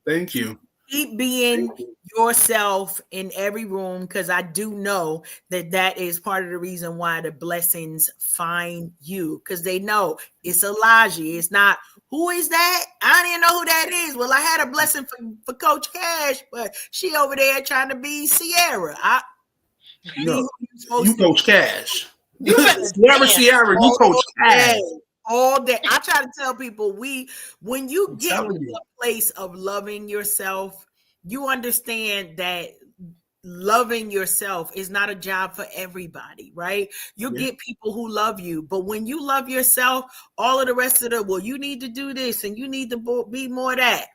Thank you. Keep being yourself in every room, because I do know that is part of the reason why the blessings find you, because they know it's Alahji. It's not, who is that? I didn't know who that is. Well, I had a blessing for Coach Cash, but she over there trying to be Sierra. You Coach Cash. You Sierra, you Coach Cash. All day. I try to tell people, when you get to a place of loving yourself, you understand that loving yourself is not a job for everybody, right? You'll get people who love you, but when you love yourself, all of the rest of the, well, you need to do this and you need to be more that.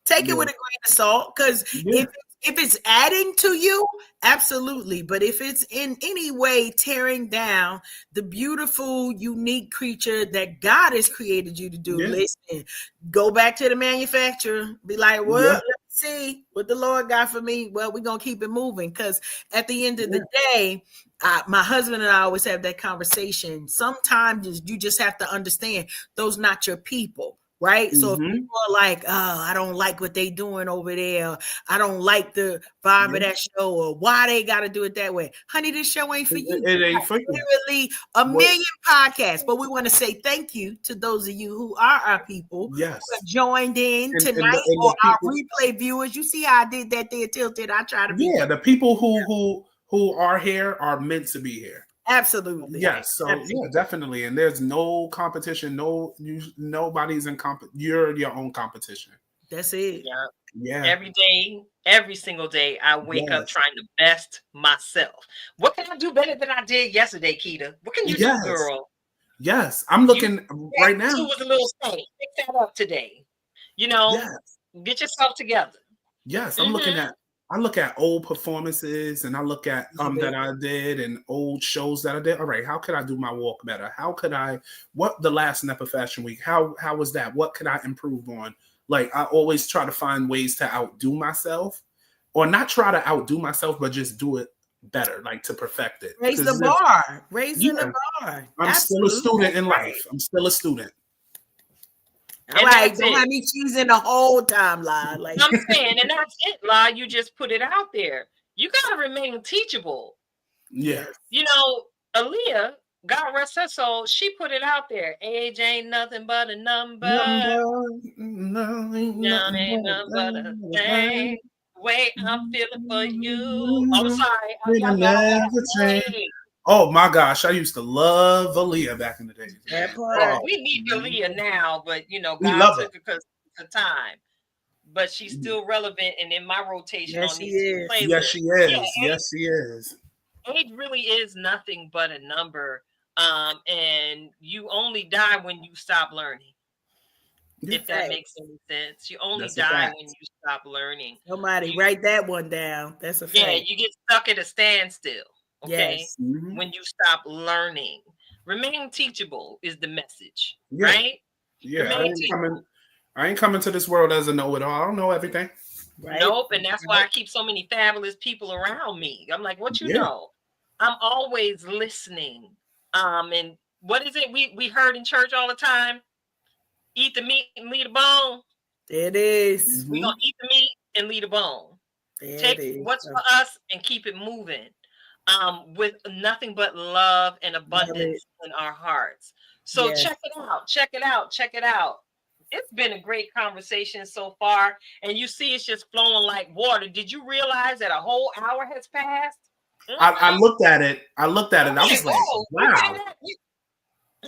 Take it with a grain of salt, because if it's adding to you, absolutely. But if it's in any way tearing down the beautiful, unique creature that God has created you to do, listen, go back to the manufacturer. Be like, well, let's see what the Lord got for me. Well, we're going to keep it moving, because at the end of the day, my husband and I always have that conversation. Sometimes you just have to understand those not your people. Right. So if people are like, oh, I don't like what they doing over there, I don't like the vibe of that show, or why they got to do it that way. Honey, this show ain't for you. It ain't for you. Literally a million podcasts. But we want to say thank you to those of you who are our people who have joined in tonight, or our replay viewers. You see how I did that there, Tilted. I try to be. Yeah, the people who are here are meant to be here. Absolutely. Yes. So yeah, definitely. And there's no competition. Nobody's in you're your own competition. That's it. Yeah. Every day, every single day, I wake up trying to best myself. What can I do better than I did yesterday, Keita? What can you do, girl? Yes. I'm looking right now. You was a little saint. Pick that up today. Get yourself together. Yes. I'm looking at I look at old performances and I look at that I did and old shows that I did. All right, how could I do my walk better? How could I what the last NEPA Fashion Week? How was that? What could I improve on? Like I always try to find ways to outdo myself, or not try to outdo myself, but just do it better, like to perfect it. Raise the bar. Raising the bar. I'm still a student in life. I'm still a student. All right, don't have me choosing the whole timeline. Like I'm saying, and that's it, La. You just put it out there. You gotta remain teachable. Yeah. You know, Aaliyah, God rest her soul, she put it out there. Age ain't nothing but a number. Young ain't nothing but a thing. The way I'm feeling for you. I'm sorry. Oh my gosh, I used to love Aaliyah back in the day. We need Aaliyah now, but you know, God took her because of time. But she's still relevant and in my rotation on these two playlists. Yes, she is. Yeah, yes, she is. Age really is nothing but a number. And you only die when you stop learning. If that makes any sense. You only die when you stop learning. Somebody write that one down. That's a fact. Yeah, you get stuck at a standstill. Okay. Yes. When you stop learning. Remain teachable is the message. Right? Yeah. I ain't coming to this world as a know-it-all. I don't know everything. Right? Nope. And that's why I keep so many fabulous people around me. I'm like, what you know? I'm always listening. And what is it we heard in church all the time? Eat the meat and leave the bone. It is. We're gonna eat the meat and leave the bone. Take what's for us and keep it moving. With nothing but love and abundance in our hearts. So check it out. Check it out. Check it out. It's been a great conversation so far, and you see it's just flowing like water. Did you realize that a whole hour has passed? I looked at it. I was like, wow.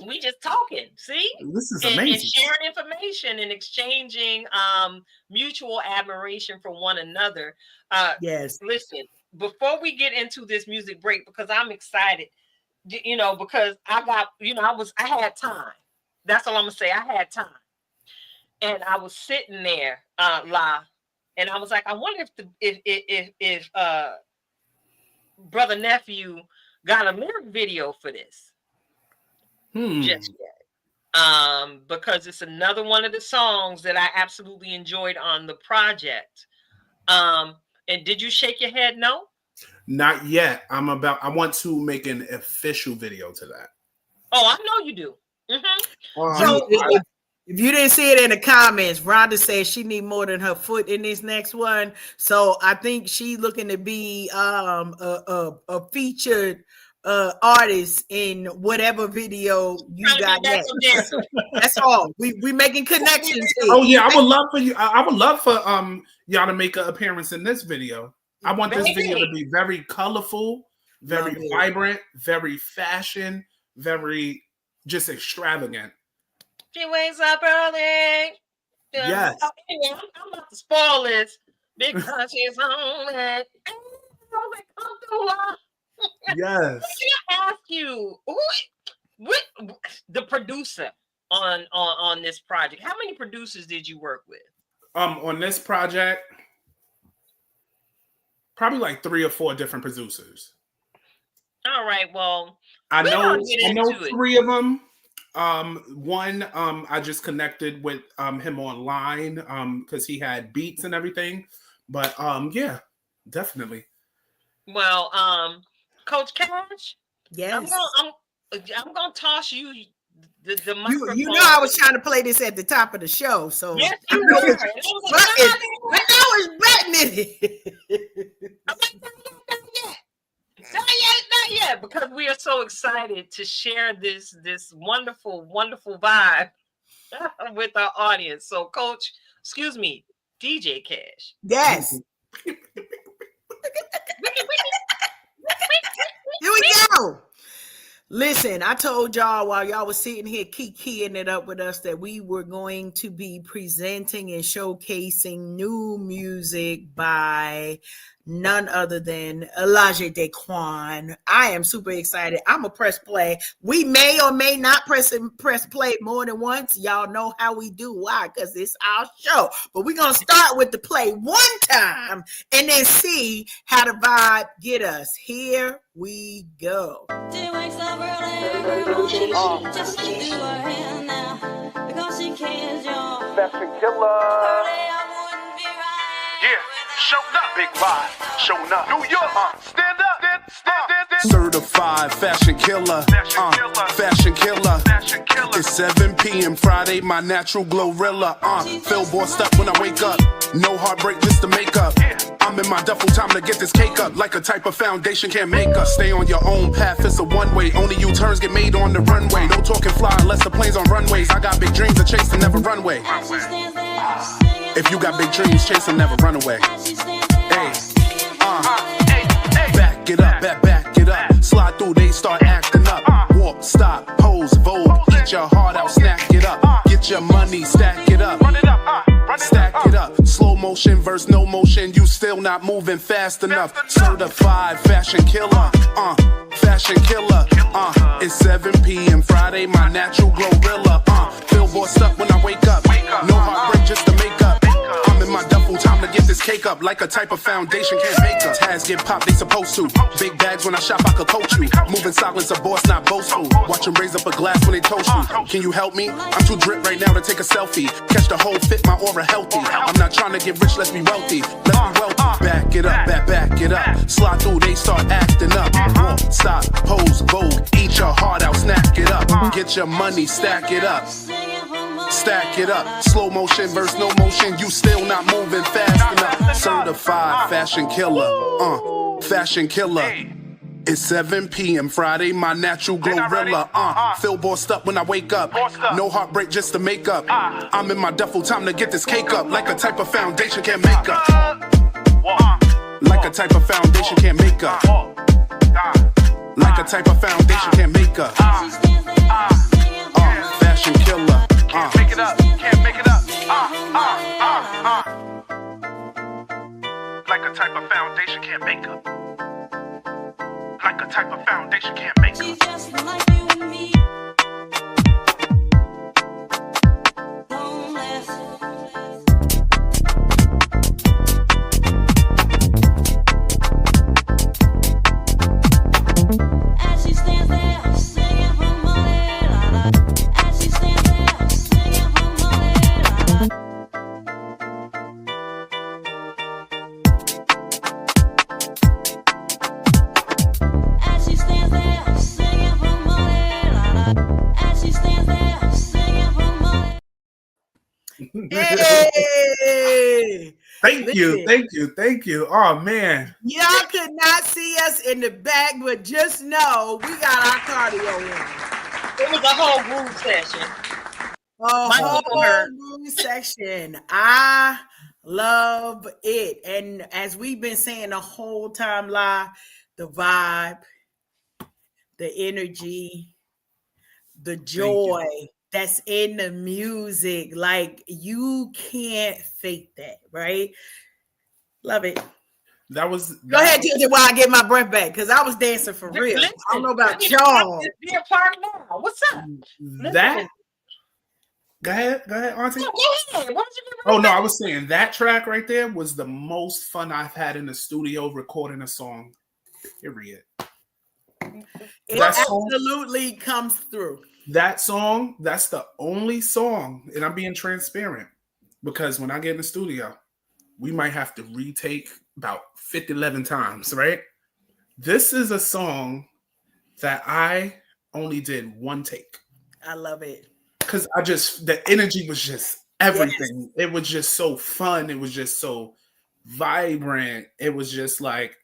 We just talking. See, this is amazing. And sharing information and exchanging mutual admiration for one another. Yes. Listen, before we get into this music break, because I'm excited, you know, because I got, you know, I had time. That's all I'm gonna say. I had time. And I was sitting there, La, and I was like, I wonder if brother nephew got a lyric video for this just yet. Because it's another one of the songs that I absolutely enjoyed on the project. And did you shake your head? No, not yet. I want to make an official video to that. Oh, I know you do. So if you didn't see it in the comments, Rhonda says she need more than her foot in this next one. So I think she looking to be a featured artist in whatever video you got next. That's all. We making connections here. Oh yeah, I would love for you. I would love for y'all to make an appearance in this video. I want this video to be very colorful, very vibrant, very fashion, very just extravagant. She wakes up early. Yes. Oh, anyway, I'm about to spoil this because she's on it. Yes. I ask you, what the producer on this project? How many producers did you work with? On this project, probably like 3 or 4 different producers. All right. Well, I know 3 of them. One, I just connected with him online because he had beats and everything. But yeah, definitely. Well, Coach Cash, yes, I'm gonna toss you the microphone. You know I was trying to play this at the top of the show, so yes, you were. I was betting it. Not yet, because we are so excited to share this wonderful vibe with our audience. So, Coach, excuse me, DJ Cash. Yes. Here we go. Listen, I told y'all while y'all was sitting here keying it up with us that we were going to be presenting and showcasing new music by none other than Alahji DáQuan. I am super excited. I'm a press play. We may or may not press play more than once. Y'all know how we do. Why? Because it's our show. But we're gonna start with the play one time and then see how the vibe get us. Here we go. She wakes up early every morning just to do her hair now because she cares, y'all. Fashion killer. Early I wouldn't be right. Yeah, showing up, big vibe. Showing up. New York, stand up, stand. Certified fashion killer. Fashion killer. Fashion killer. It's 7 p.m. Friday, my natural glorilla. Feel bossed up when I wake up. No heartbreak, just to make up. I'm in my duffel, time to get this cake up. Like a type of foundation can't make us. Stay on your own path, it's a one-way. Only U-turns get made on the runway. No talking fly unless the plane's on runways. I got big dreams to chase and never run away. As she stands there singing If you got big dreams, chase them, never run away. as she stands there Hey, singing back it up, back it up. Slide through, they start acting up. Walk, stop, pose, vogue. Eat your heart out, snack it up. Get your money, stack it up. Run it up, run Stack it up, slow motion versus no motion. You still not moving fast enough. Certified fashion killer, fashion killer. It's 7 p.m. Friday, my natural glorilla. Feel bossed up when I wake up. No heartbreak, just to make up. I'm in my duffel, time to get this cake up. Like a type of foundation can't make us. Tags get popped, they supposed to. Big bags when I shop, I could coach you. Moving silence, a boss, not boastful. Watch them raise up a glass when they toast you. Can you help me? I'm too drip right now to take a selfie. Catch the whole fit, my aura healthy. I'm not trying to get rich, let's be wealthy. Let's be wealthy. Back it up, back it up. Slide through, they start acting up. Walk, stop, pose, vogue. Eat your heart out, snack it up. Get your money, stack it up. Stack it up, slow motion versus no motion. You still not moving fast enough. Certified fashion killer, fashion killer. It's 7 p.m. Friday, my natural glorilla. Feel bossed up when I wake up. No heartbreak, just to make up. I'm in my duffel, time to get this cake up. Like a type of foundation can't make up. Like a type of foundation can't make up. Like a type of foundation can't make up. Fashion killer. Can't make it up, can't make it up. Like a type of foundation can't make up. Like a type of foundation can't make she's up. just like you and me. Homeless. As she stands there singing for money, la la. As she stands there singing for money, la la. As she stands there singing for money, la la. As she stands there singing for money. Hey! Thank you, Listen. thank you. Oh man, Y'all could not see us in the back, but just know we got our cardio on. It was a whole groove session. A My whole people heard. new section. I love it. And as we've been saying the whole time, the vibe, the energy, the joy that's in the music, like you can't fake that, right? Love it. that was Go ahead, Tilted, while I get my breath back, because I was dancing for real. I don't know about y'all. Be a part now. What's up? that. Go ahead, Auntie. Go ahead. What did you get? Oh no, I was saying that track right there was the most fun I've had in the studio recording a song. Period. It That song- absolutely comes through. That song, that's the only song, and I'm being transparent because when I get in the studio, we might have to retake about 50, 11 times, right? This is a song that I only did one take I love it. because the energy was just everything. It was just so fun. It was just so vibrant. It was just like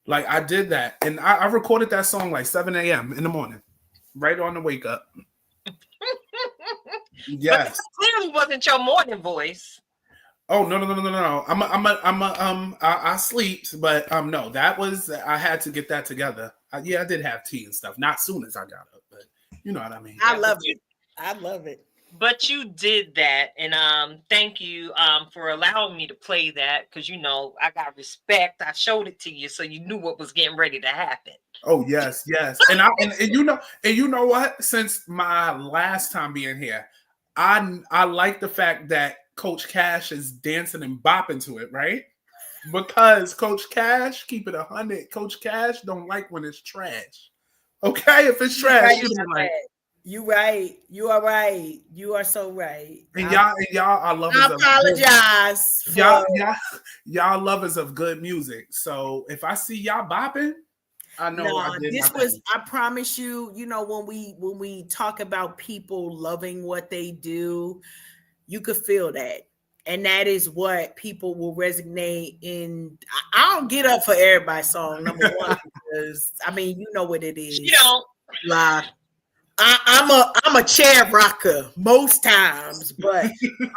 I did that. And I recorded that song like 7 a.m. in the morning, right on the wake up. But Yes. this clearly wasn't your morning voice. Oh no. I sleep, but no, that was I had to get that together. I did have tea and stuff. Not soon as I got up, but you know what I mean. I love it. I love it. But you did that, and thank you for allowing me to play that, because I got respect. I showed it to you, so you knew what was getting ready to happen. Oh yes, yes. And you know what? Since my last time being here, I like the fact that Coach Cash is dancing and bopping to it, right? Because Coach Cash, keep it 100. Coach Cash don't like when it's trash. Okay, if it's trash, Right, he'll be like, you right. You are right. You are so right. and y'all are lovers I of apologize y'all, for y'all lovers of good music. So if I see y'all bopping, I know I no. did my This was. thing. I promise you. When we talk about people loving what they do, you could feel that, and that is what people will resonate in. I don't get up for everybody's song. Number one, because I mean, you know what it You is. don't. Like I'm a chair rocker most times, but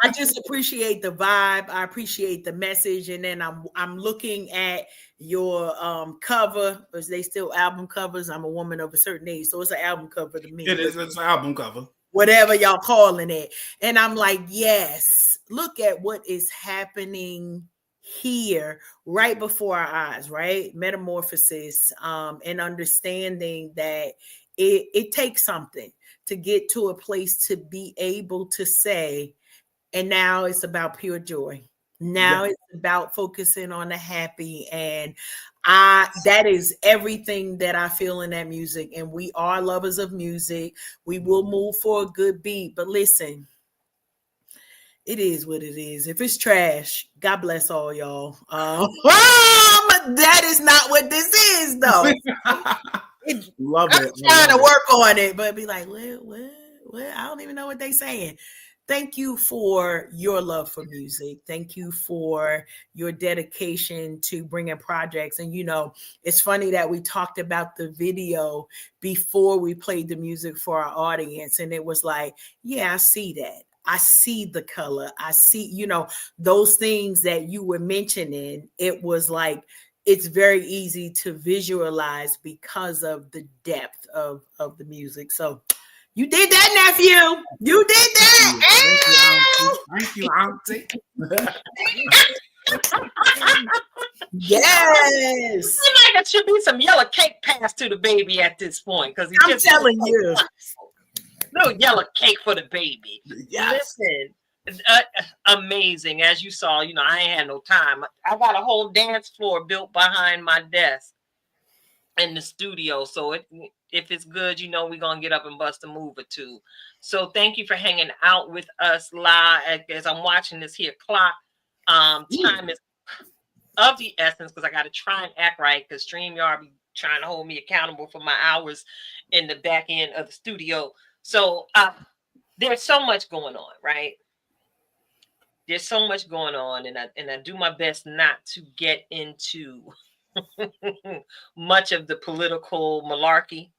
I just appreciate the vibe. I appreciate the message, and then I'm looking at your cover, because they still album covers. I'm a woman of a certain age, so it's an album cover to me. It is. It's an album cover. Whatever y'all calling it, and I'm like, yes, look at what is happening here right before our eyes, right? Metamorphosis, and understanding that it takes something to get to a place to be able to say, and now it's about pure joy. Now it's about focusing on the happy, and that is everything that I feel in that music. And we are lovers of music. We will move for a good beat, but listen, it is what it is. If it's trash, God bless all y'all. That is not what this is, though. Love I'm it. trying to Love it. work on it, but be like, what? I don't even know what they saying. Thank you for your love for music. Thank you for your dedication to bringing projects. And it's funny that we talked about the video before we played the music for our audience, and it was like, yeah, I see that. I see the color. I see, those things that you were mentioning. It was like, it's very easy to visualize because of the depth of the music. So you did that, nephew. You did that. Thank you, Auntie. Yes. I like it should be some yellow cake passed to the baby at this point, because I'm telling you. no yellow cake for the baby. Yes. Listen, amazing. As you saw, I ain't had no time. I got a whole dance floor built behind my desk in the studio. So if it's good, we're gonna get up and bust a move or two. So thank you for hanging out with us live as I'm watching this here clock. Time is of the essence, because I got to try and act right, because StreamYard be trying to hold me accountable for my hours in the back end of the studio. So there's so much going on, right? There's so much going on, and I do my best not to get into much of the political malarkey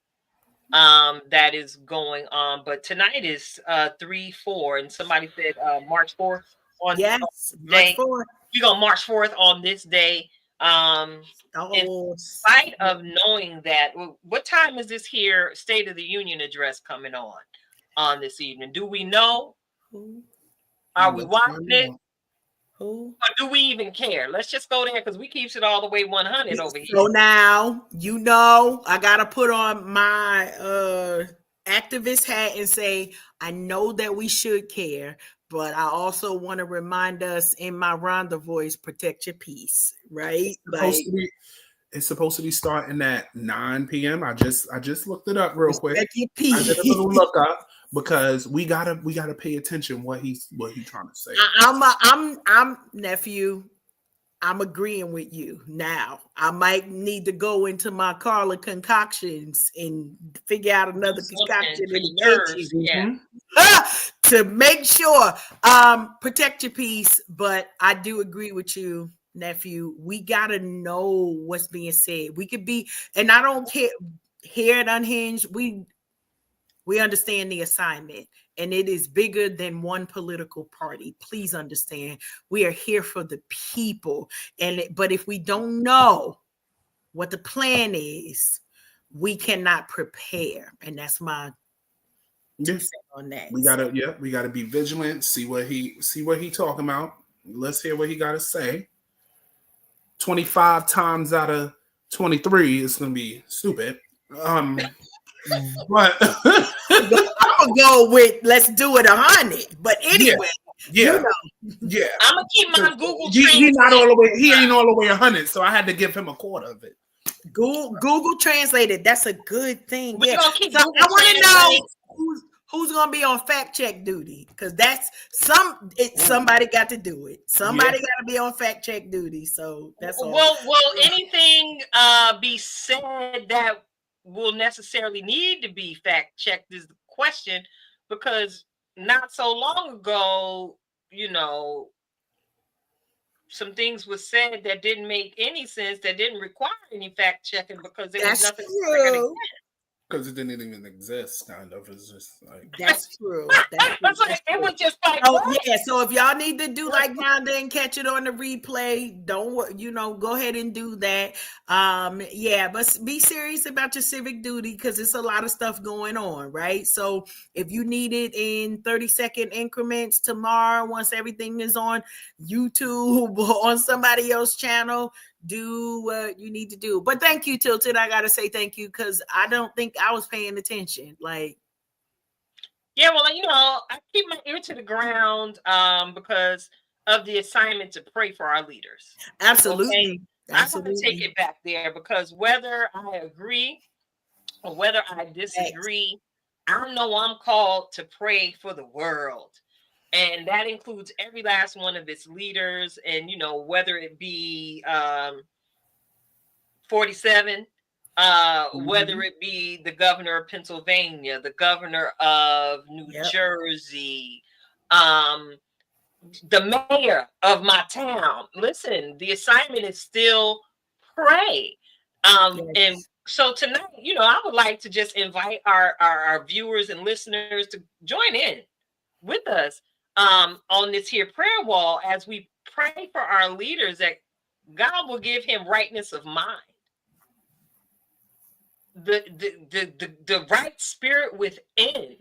that is going on. But tonight is 3/4, and somebody said March 4th on Yes, day. March 4th. We're gonna March 4th on this day. In Oh, spite of knowing that, what time is this here State of the Union address coming on this evening? Do we know? who? Are we watching it? Who? Or do we even care? Let's just go there, because we keeps it all the way 100 over here. So now, I gotta put on my activist hat and say, I know that we should care, but I also want to remind us in my Rhonda voice, protect your peace, right? It's supposed to be starting at 9 p.m. I just looked it up real quick. Protect your I did a peace. little look up, because we gotta pay attention what he's trying to say. I'm nephew. I'm agreeing with you now. I might need to go into my Carla concoctions and figure out another concoction For in the the nerves, kitchen. yeah. To make sure. Protect your peace, but I do agree with you, nephew. We gotta know what's being said. We could be, and I don't care. Here at Unhinged, we understand the assignment, and it is bigger than one political party. Please understand, we are here for the people. But if we don't know what the plan is, we cannot prepare. And that's my Yeah. on that. We gotta be vigilant. See what he talking about. Let's hear what he got to say. 25 times out of 23 is gonna be stupid. But I'm gonna go with let's do it 100. But anyway, yeah, you know, yeah. I'm gonna keep my Google He not all the way. He Translate. ain't all the way 100. So I had to give him a quarter of it. Google translated. That's a good thing. We're Yeah. gonna keep So Google I want to translating. know who's gonna be on fact check duty because that's somebody got to do it. Somebody got to be on fact check duty. So that's all. Will anything be said that will necessarily need to be fact checked is the question, because not so long ago, you know, some things were said that didn't make any sense, that didn't require any fact checking because there was That's nothing true. Because it didn't even exist, kind of. It's just like That's true. That's true. It's like, it was just like, Oh what? yeah, so if y'all need to do like Yonda and catch it on the replay, don't go ahead and do that. Yeah, but be serious about your civic duty because it's a lot of stuff going on, right? So if you need it in 30-second increments tomorrow, once everything is on YouTube or on somebody else's channel, do what you need to do. But thank you, Tilted. I gotta say thank you because I don't think I was paying attention. Like, yeah, well, I keep my ear to the ground because of the assignment to pray for our leaders. absolutely. Okay? I want to take it back there because whether I agree or whether I disagree, I know I'm called to pray for the world. And that includes every last one of its leaders. And, whether it be 47, whether it be the governor of Pennsylvania, the governor of New Jersey, the mayor of my town. Listen, the assignment is still pray. And so tonight, I would like to just invite our viewers and listeners to join in with us on this here prayer wall as we pray for our leaders that God will give him rightness of mind. The right spirit within.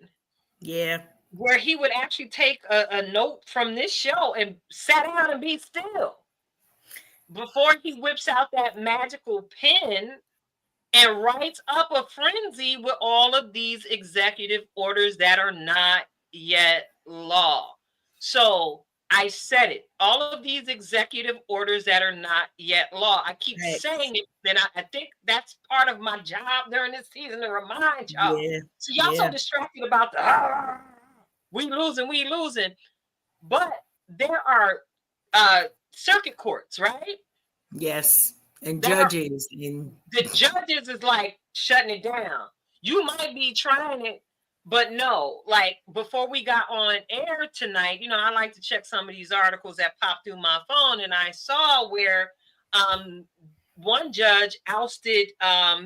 Yeah. Where he would actually take a note from this show and sit down and be still before he whips out that magical pen and writes up a frenzy with all of these executive orders that are not yet law. So I said it. All of these executive orders that are not yet law. I keep saying it, and I think that's part of my job during this season to remind y'all. Yeah. So y'all so distracted about the we losing. But there are circuit courts, right? Yes. And judges. The judges is like shutting it down. You might be trying it, but no. Like before we got on air tonight, I like to check some of these articles that popped through my phone, and I saw where one judge ousted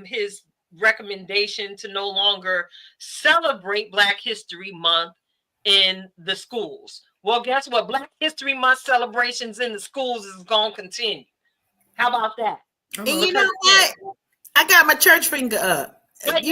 his recommendation to no longer celebrate Black History Month in the schools. Well, guess what? Black History Month celebrations in the schools is going to continue. How about that? And you know what? I got my church finger up. But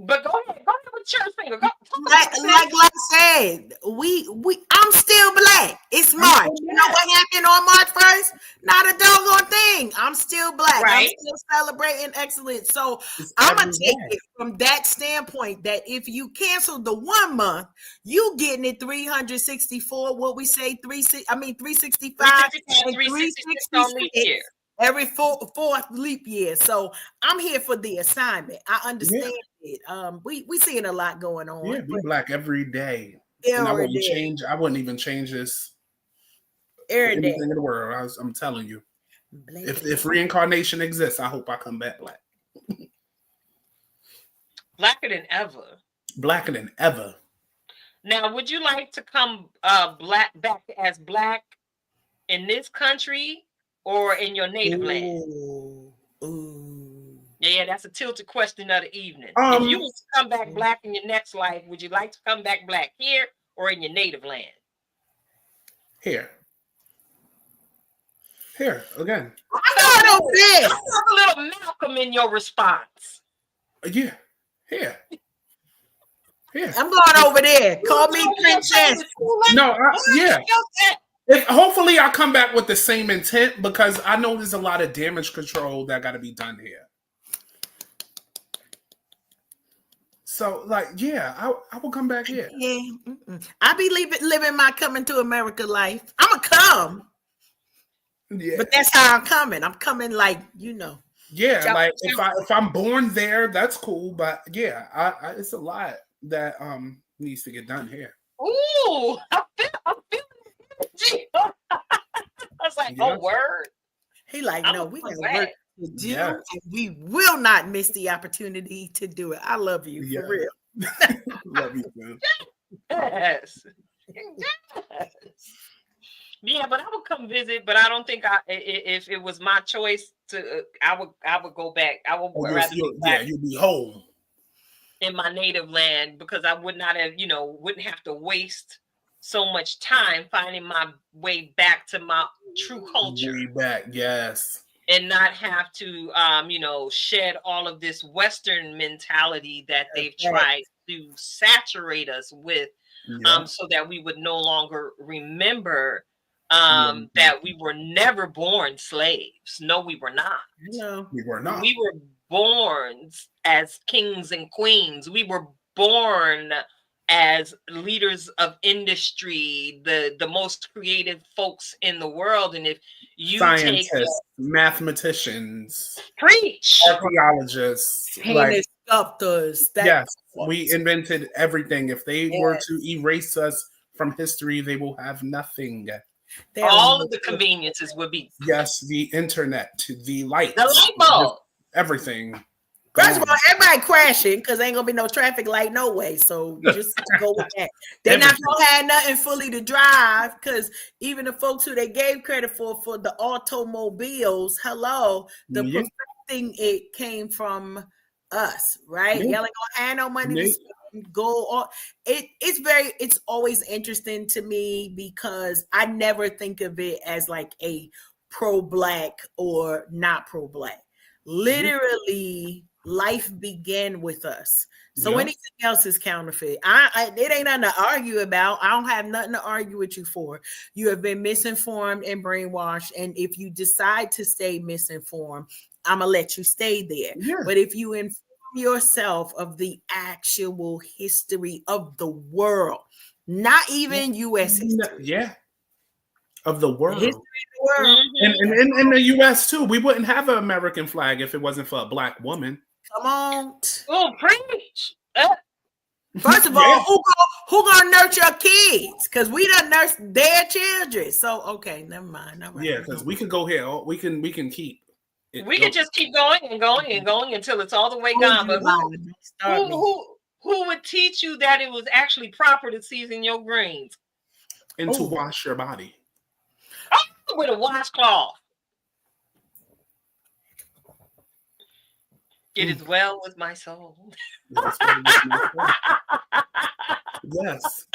but go ahead with church finger. Go, like I said, I'm still Black. It's March. You know what happened on March 1st? Not a doggone thing. I'm still Black. Right. I'm still celebrating excellence. So I'm gonna take it from that standpoint that if you cancel the 1 month, you getting it 364. What we say 365 and 366 every fourth leap year. So I'm here for the assignment. I understand it. We seeing a lot going on. Yeah, we Black every day. And I wouldn't even change this anything in the world. I'm telling you. If reincarnation exists, I hope I come back Black. Blacker than ever. Blacker than ever. Now, would you like to come back as Black in this country or in your native land? Yeah, that's a tilted question of the evening. If you was to come back Black in your next life, would you like to come back Black here or in your native land? Here again. I saw a little Malcolm in your response. Yeah, here. Yeah. I'm going over there. Call me princess. No, yeah. Hopefully, I'll come back with the same intent because I know there's a lot of damage control that got to be done here. So, like, yeah, I will come back here. Yeah, I be living my coming to America life. I'ma come, Yeah, but that's how I'm coming. I'm coming like yeah. Jump- Like if I'm born there, that's cool. But yeah, I it's a lot that needs to get done here. Ooh, I'm feeling it. I was like, Yeah. oh, word. He like, I'm no, gonna we come got back. work to do, Yeah. and we will not miss the opportunity to do it. I love you Yeah. for real. Love you, man. Yes. Yes. Yeah, but I would come visit. But I don't think if it was my choice to, I would go back. I would Oh, rather be back you'll be home. in my native land because I would not have, wouldn't have to waste so much time finding my way back to my true culture. Way back, yes. And not have to, shed all of this Western mentality that they've tried to saturate us with, Yeah. so that we would no longer remember that we were never born slaves. No, we were not. No, We were not. We were born as kings and queens. We were born as leaders of industry, the most creative folks in the world. And if you Scientists, mathematicians, preach, archaeologists, painters, sculptors. Yes, we invented everything. If they were to erase us from history, they will have nothing. all of the conveniences would be. Yes, the internet, the lights, the light bulb, everything. First of all, everybody crashing because ain't gonna be no traffic light no way. So just go with that. They're not gonna have nothing fully to drive because even the folks who they gave credit for the automobiles, the perfecting it came from us, right? Y'all ain't gonna have no money to go on. It's always interesting to me because I never think of it as like a pro-black or not pro-black. Literally, life began with us. So anything else is counterfeit. It ain't nothing to argue about. I don't have nothing to argue with you for. You have been misinformed and brainwashed. And if you decide to stay misinformed, I'm gonna let you stay there. Yeah. But if you inform yourself of the actual history of the world, not even U.S. history. Of the world. History of the world. And in the U.S. too, we wouldn't have an American flag if it wasn't for a black woman. Come on. Oh, preach. First of all, who gonna nurture kids? Because we done nurse their children. So okay, never mind. Yeah, because we could go here. We can keep. We could just keep going and going and going until it's all the way gone. But who would teach you that it was actually proper to season your greens and to wash your body with a washcloth? It is well with my soul. Yes.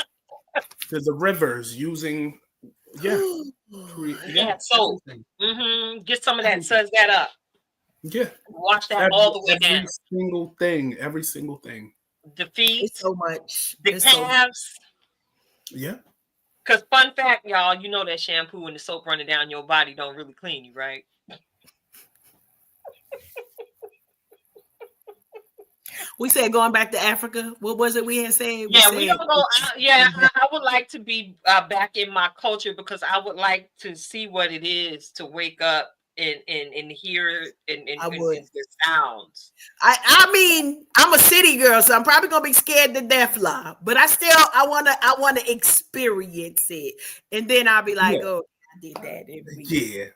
To the rivers using soap. Get some of that, suds that up. Yeah. Wash that all the way down. Every single thing. The feet. It's so much. The calves. Yeah. Because fun fact, y'all, you know that shampoo and the soap running down your body don't really clean you, right? We said going back to Africa. What was it we had said? We don't go. I would like to be back in my culture because I would like to see what it is to wake up and hear and the sounds. I mean, I'm a city girl, so I'm probably gonna be scared to death, but I wanna experience it, and then I'll be like, oh, I did that.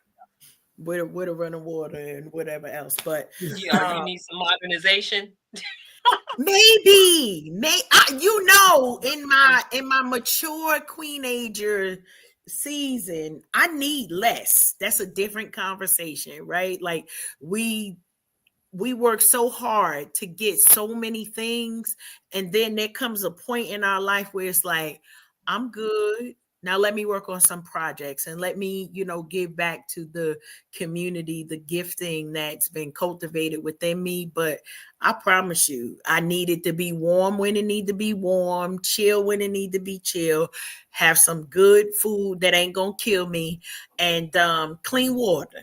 With a running water and whatever else, but you need some modernization. Maybe in my mature queenager season, I need less. That's a different conversation, right? Like we work so hard to get so many things, and then there comes a point in our life where it's like, I'm good. Now let me work on some projects and let me, give back to the community, the gifting that's been cultivated within me. But I promise you, I need it to be warm when it need to be warm, chill when it need to be chill, have some good food that ain't gonna kill me, and clean water.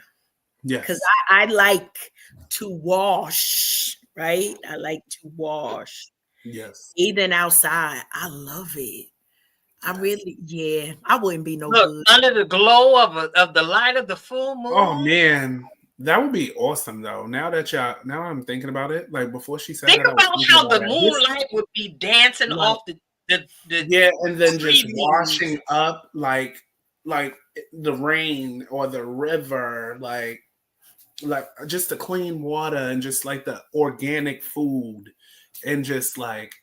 Because Yes. I like to wash, right? I like to wash. Yes. Even outside, I love it. I Yes. really, yeah, I wouldn't be no Look, good. under the glow of the light of the full Oh moon. man, that would be awesome though. Now I'm thinking about it. Like before she said Think that, I was about thinking how about the it. Just moonlight would be dancing like off the yeah, and then just tree leaves. washing up like the rain or the river, like just the clean water and just like the organic food and just like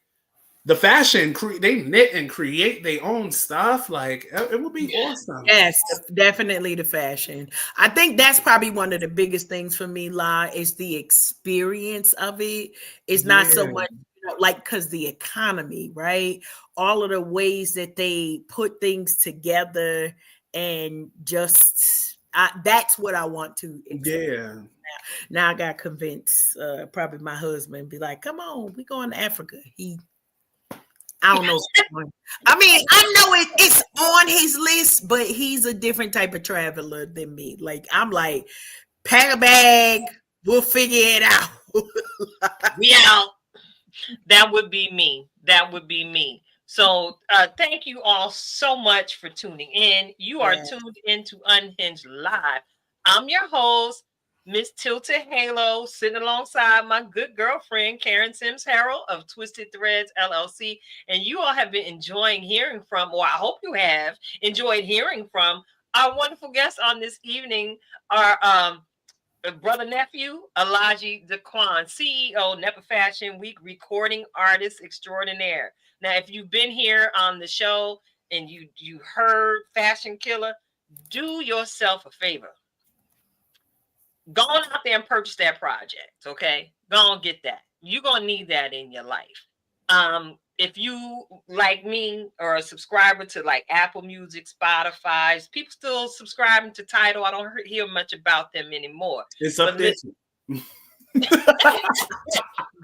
the fashion. They knit and create their own stuff. Like it would be awesome. Yes, definitely the fashion. I think that's probably one of the biggest things for me, La, is the experience of it. It's not so Yeah, much like because the economy, right? All of the ways that they put things together and just that's what I want to experience. yeah. Now I got convinced, probably my husband be like, come on, we going to Africa. I don't know. I mean, I know it's on his list, but he's a different type of traveler than me. Like, I'm like, pack a bag, we'll figure it out. We out. That would be me. That would be me. So thank you all so much for tuning in. You are Yeah. tuned into Unhinged Live. I'm your host, Miss Tilted Halo, sitting alongside my good girlfriend, Karen Sims Harrell of Twisted Threads LLC. And you all have been enjoying hearing from, or I hope you have enjoyed hearing from our wonderful guests on this evening, our brother nephew, Alahji DáQuan, CEO, Nepa Fashion Week, recording artist extraordinaire. Now, if you've been here on the show and you heard Fashion Killer, do yourself a favor. Go on out there and purchase that project, okay? Go on get that. You're gonna need that in your life. If you like me or a subscriber to like Apple Music, Spotify, people still subscribing to Tidal. I don't hear much about them anymore. It's But up there. listen,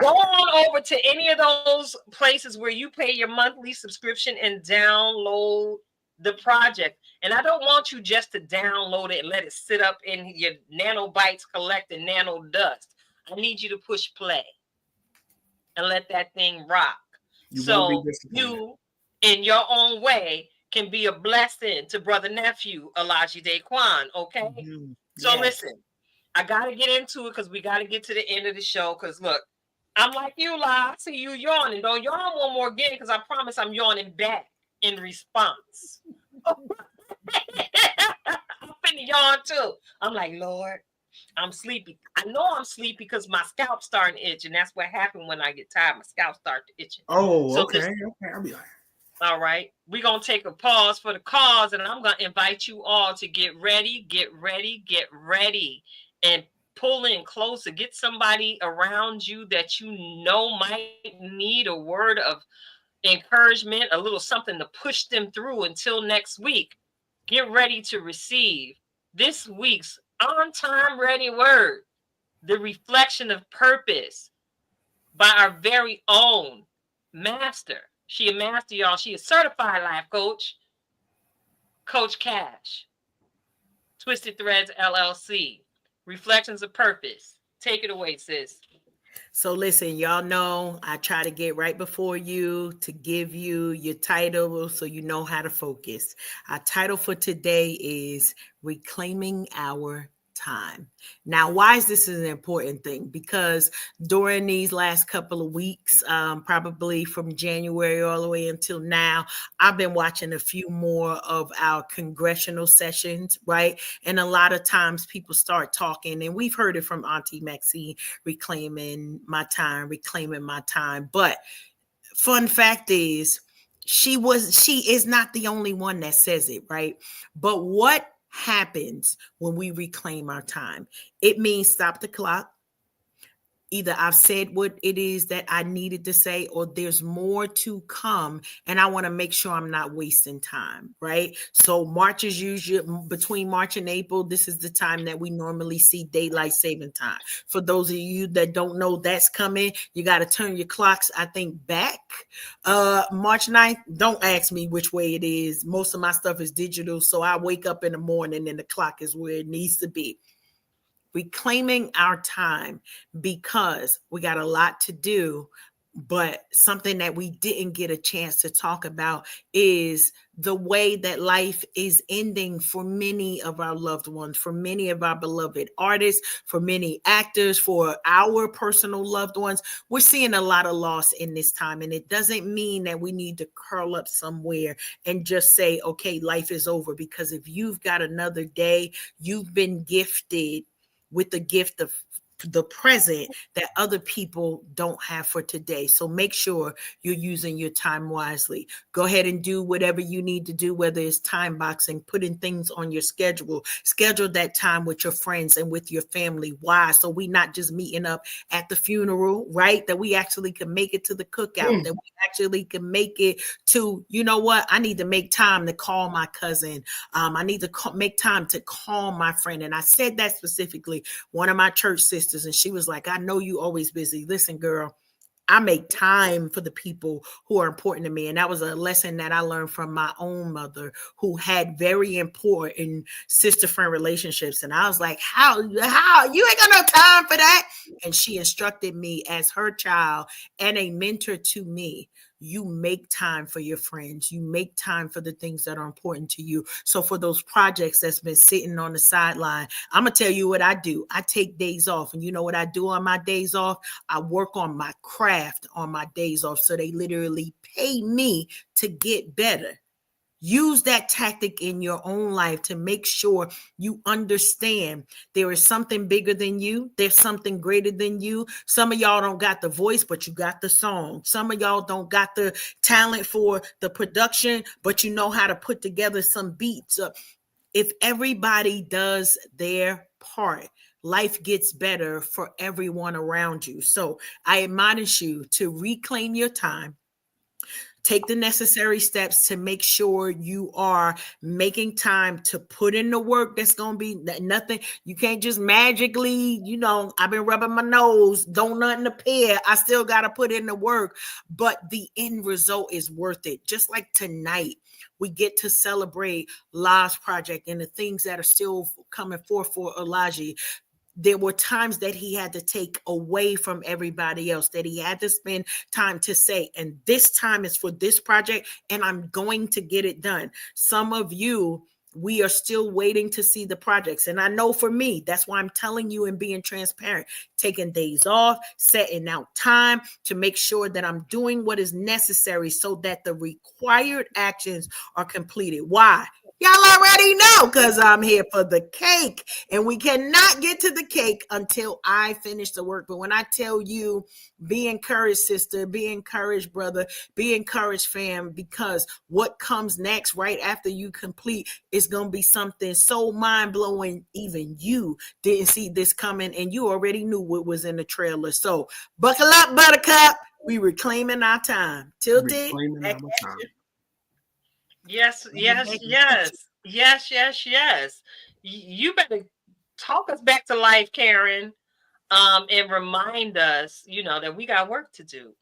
go on over to any of those places where you pay your monthly subscription and download the project. And I don't want you just to download it and let it sit up in your nanobytes collecting nano dust. I need you to push play and let that thing rock. You won't So be disappointed. you, in your own way, can be a blessing to brother nephew Alahji DáQuan. Okay. Mhm. So Yes. listen, I gotta get into it because we gotta get to the end of the show. Because look, I'm like you, La. I see you yawning. Don't yawn one more again, because I promise I'm yawning back in response. I'm finna yawn too. I'm like, Lord, I'm sleepy. I know I'm sleepy because my scalp starting to itch, and that's what happened when I get tired. My scalp starts itching. Oh, So okay, listen, okay. I'll be like, all right, we're gonna take a pause for the cause, and I'm gonna invite you all to get ready, and pull in closer. Get somebody around you that you know might need a word of encouragement, a little something to push them through until next week. Get ready to receive this week's on time ready word, the reflection of purpose by our very own master. She a master, y'all. She a certified life coach, Coach Cash, Twisted Threads LLC, Reflections of Purpose. Take it away, sis. So listen, y'all know I try to get right before you to give you your title so you know how to focus. Our title for today is Reclaiming Our Time. Now, why is this an important thing? Because during these last couple of weeks, probably from January all the way until now, I've been watching a few more of our congressional sessions, right? And a lot of times people start talking, and we've heard it from Auntie Maxine, reclaiming my time. But fun fact is, she is not the only one that says it, right? But what happens when we reclaim our time? It means stop the clock, either I've said what it is that I needed to say, or there's more to come. And I want to make sure I'm not wasting time, right? So March is usually between March and April. This is the time that we normally see daylight saving time. For those of you that don't know that's coming, you got to turn your clocks, I think, back. March 9th, don't ask me which way it is. Most of my stuff is digital. So I wake up in the morning and the clock is where it needs to be. Reclaiming our time, because we got a lot to do, but something that we didn't get a chance to talk about is the way that life is ending for many of our loved ones, for many of our beloved artists, for many actors, for our personal loved ones. We're seeing a lot of loss in this time, and it doesn't mean that we need to curl up somewhere and just say, okay, life is over, because if you've got another day, you've been gifted with the gift of the present that other people don't have for today. So make sure you're using your time wisely. Go ahead and do whatever you need to do, whether it's time boxing, putting things on your schedule, schedule that time with your friends and with your family. Why? So we not just meeting up at the funeral, right? That we actually can make it to the cookout, that we actually can make it to, you know what? I need to make time to call my cousin. I need to make time to call my friend. And I said that specifically, one of my church sisters, and she was like, I know you always busy. Listen, girl, I make time for the people who are important to me. And that was a lesson that I learned from my own mother, who had very important sister-friend relationships. And I was like, how you ain't got no time for that? And she instructed me as her child and a mentor to me. You make time for your friends. You make time for the things that are important to you. So for those projects that's been sitting on the sideline, I'm going to tell you what I do. I take days off. And you know what I do on my days off? I work on my craft on my days off. So they literally pay me to get better. Use that tactic in your own life to make sure you understand there is something bigger than you. There's something greater than you. Some of y'all don't got the voice, but you got the song. Some of y'all don't got the talent for the production, but you know how to put together some beats. If everybody does their part, life gets better for everyone around you. So I admonish you to reclaim your time. Take the necessary steps to make sure you are making time to put in the work. That's going to be nothing. You can't just magically, I've been rubbing my nose, don't nothing appear. I still got to put in the work, but the end result is worth it. Just like tonight, we get to celebrate Law's project and the things that are still coming forth for Alahji. There were times that he had to take away from everybody else, that he had to spend time to say, and this time is for this project, and I'm going to get it done. Some of you, we are still waiting to see the projects. And I know for me, that's why I'm telling you and being transparent, taking days off, setting out time to make sure that I'm doing what is necessary so that the required actions are completed. Why? Y'all already know, because I'm here for the cake, and we cannot get to the cake until I finish the work. But when I tell you, be encouraged, sister, be encouraged, brother, be encouraged, fam, because what comes next right after you complete is going to be something so mind-blowing, even you didn't see this coming, and you already knew what was in the trailer. So buckle up, buttercup. We reclaiming our time. Tilted. Yes. You better talk us back to life, Karen, and remind us, that we got work to do.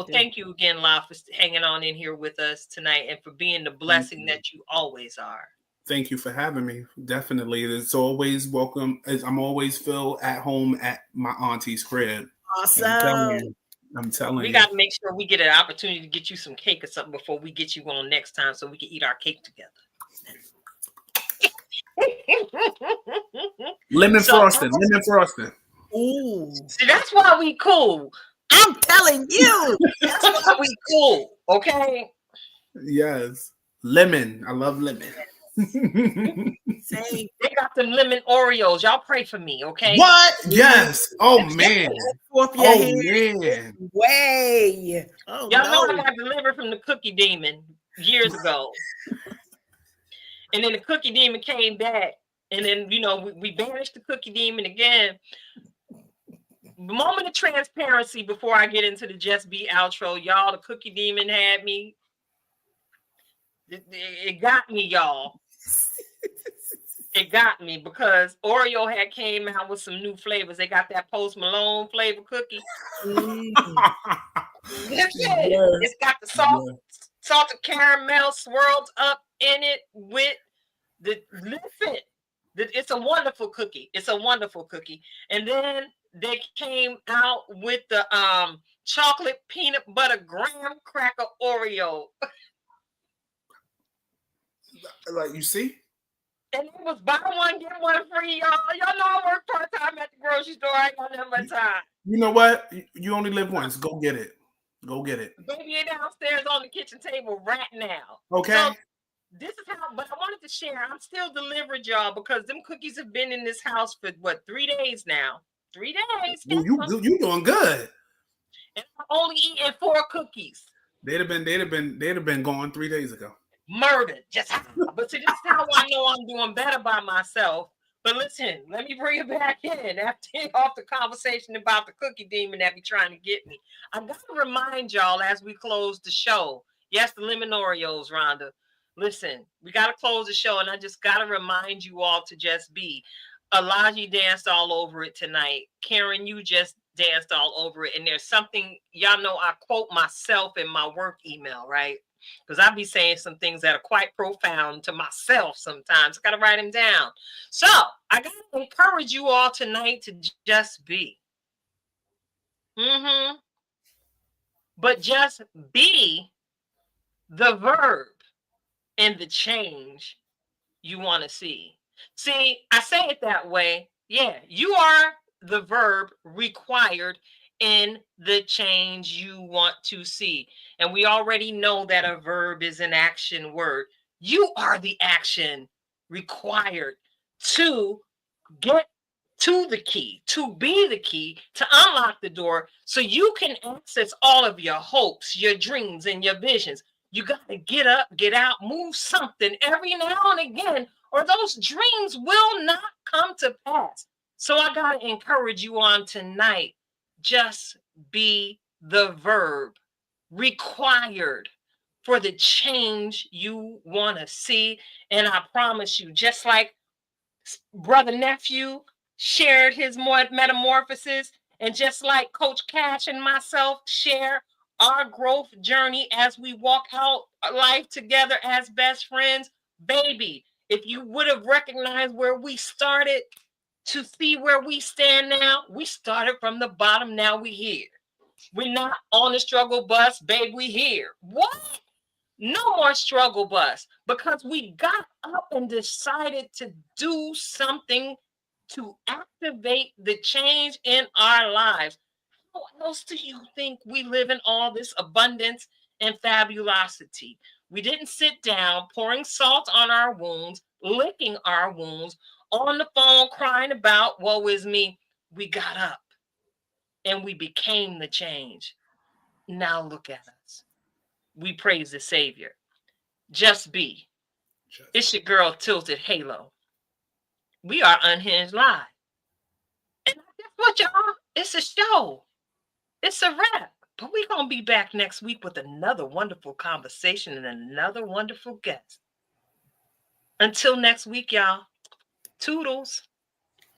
Thank you again, La, for hanging on in here with us tonight and for being the blessing that you always are. Thank you for having me. Definitely. It's always welcome. I'm always feel at home at my auntie's crib. Awesome. I'm telling you. We got to make sure we get an opportunity to get you some cake or something before we get you on next time so we can eat our cake together. Lemon frosting. Ooh. See, that's why we cool. I'm telling you. That's why we cool. Okay? Yes. Lemon. I love lemon. Same. They got them lemon Oreos. Y'all pray for me, okay? What? Yes. Oh, man. Man. Way. Oh, Y'all know I got delivered from the cookie demon years ago. And then the cookie demon came back. And then, we banished the cookie demon again. moment of transparency before I get into the Just Be outro. Y'all, the cookie demon had me. It got me, y'all. It got me because Oreo had came out with some new flavors. They got that Post Malone flavor cookie. That's it. Yeah. It's got the salted caramel swirled up in it with the listen. It's a wonderful cookie. It's a wonderful cookie. And then they came out with the chocolate peanut butter graham cracker Oreo. Like, you see? And it was buy one, get one free, y'all. Y'all know I work part-time at the grocery store. I ain't got that much time. You know what? You only live once. Go get it. Go get it. Baby, it downstairs on the kitchen table right now. Okay. So this is how, but I wanted to share. I'm still delivered, y'all, because them cookies have been in this house for what, 3 days now. 3 days. Well, you doing good. And I'm only eating 4 cookies. They'd have been gone 3 days ago. Murdered. Just but see, this is how I know I'm doing better by myself. But listen, let me bring it back in after off the conversation about the cookie demon that be trying to get me. I gotta remind y'all as we close the show. Yes, the lemon Oreos, Rhonda. Listen, we gotta close the show, and I just gotta remind you all to just be. Alahji danced all over it tonight. Karen, you just danced all over it. And there's something, y'all know I quote myself in my work email, right? Because I be saying some things that are quite profound to myself sometimes. I got to write them down. So I got to encourage you all tonight to just be. But just be the verb in the change you want to see. See, I say it that way. Yeah, you are the verb required in the change you want to see. And we already know that a verb is an action word. You are the action required to get to the key, to be the key, to unlock the door so you can access all of your hopes, your dreams, and your visions. You got to get up, get out, move something every now and again, or those dreams will not come to pass. So I got to encourage you on tonight. Just be the verb required for the change you want to see. And I promise you, just like Brother Nephew shared his metamorphosis, and just like Coach Cash and myself share our growth journey as we walk out life together as best friends, baby, if you would have recognized where we started to see where we stand now, we started from the bottom, now we here. We're not on the struggle bus, babe, we here. What? No more struggle bus, because we got up and decided to do something to activate the change in our lives. How else do you think we live in all this abundance and fabulosity? We didn't sit down pouring salt on our wounds, licking our wounds, on the phone crying about woe is me. We got up and we became the change. Now look at us. We praise the Savior. Just be. It's your girl Tilted Halo. We are Unhinged Live. And guess what, y'all? It's a show. It's a wrap. But we're going to be back next week with another wonderful conversation and another wonderful guest. Until next week, y'all. Toodles.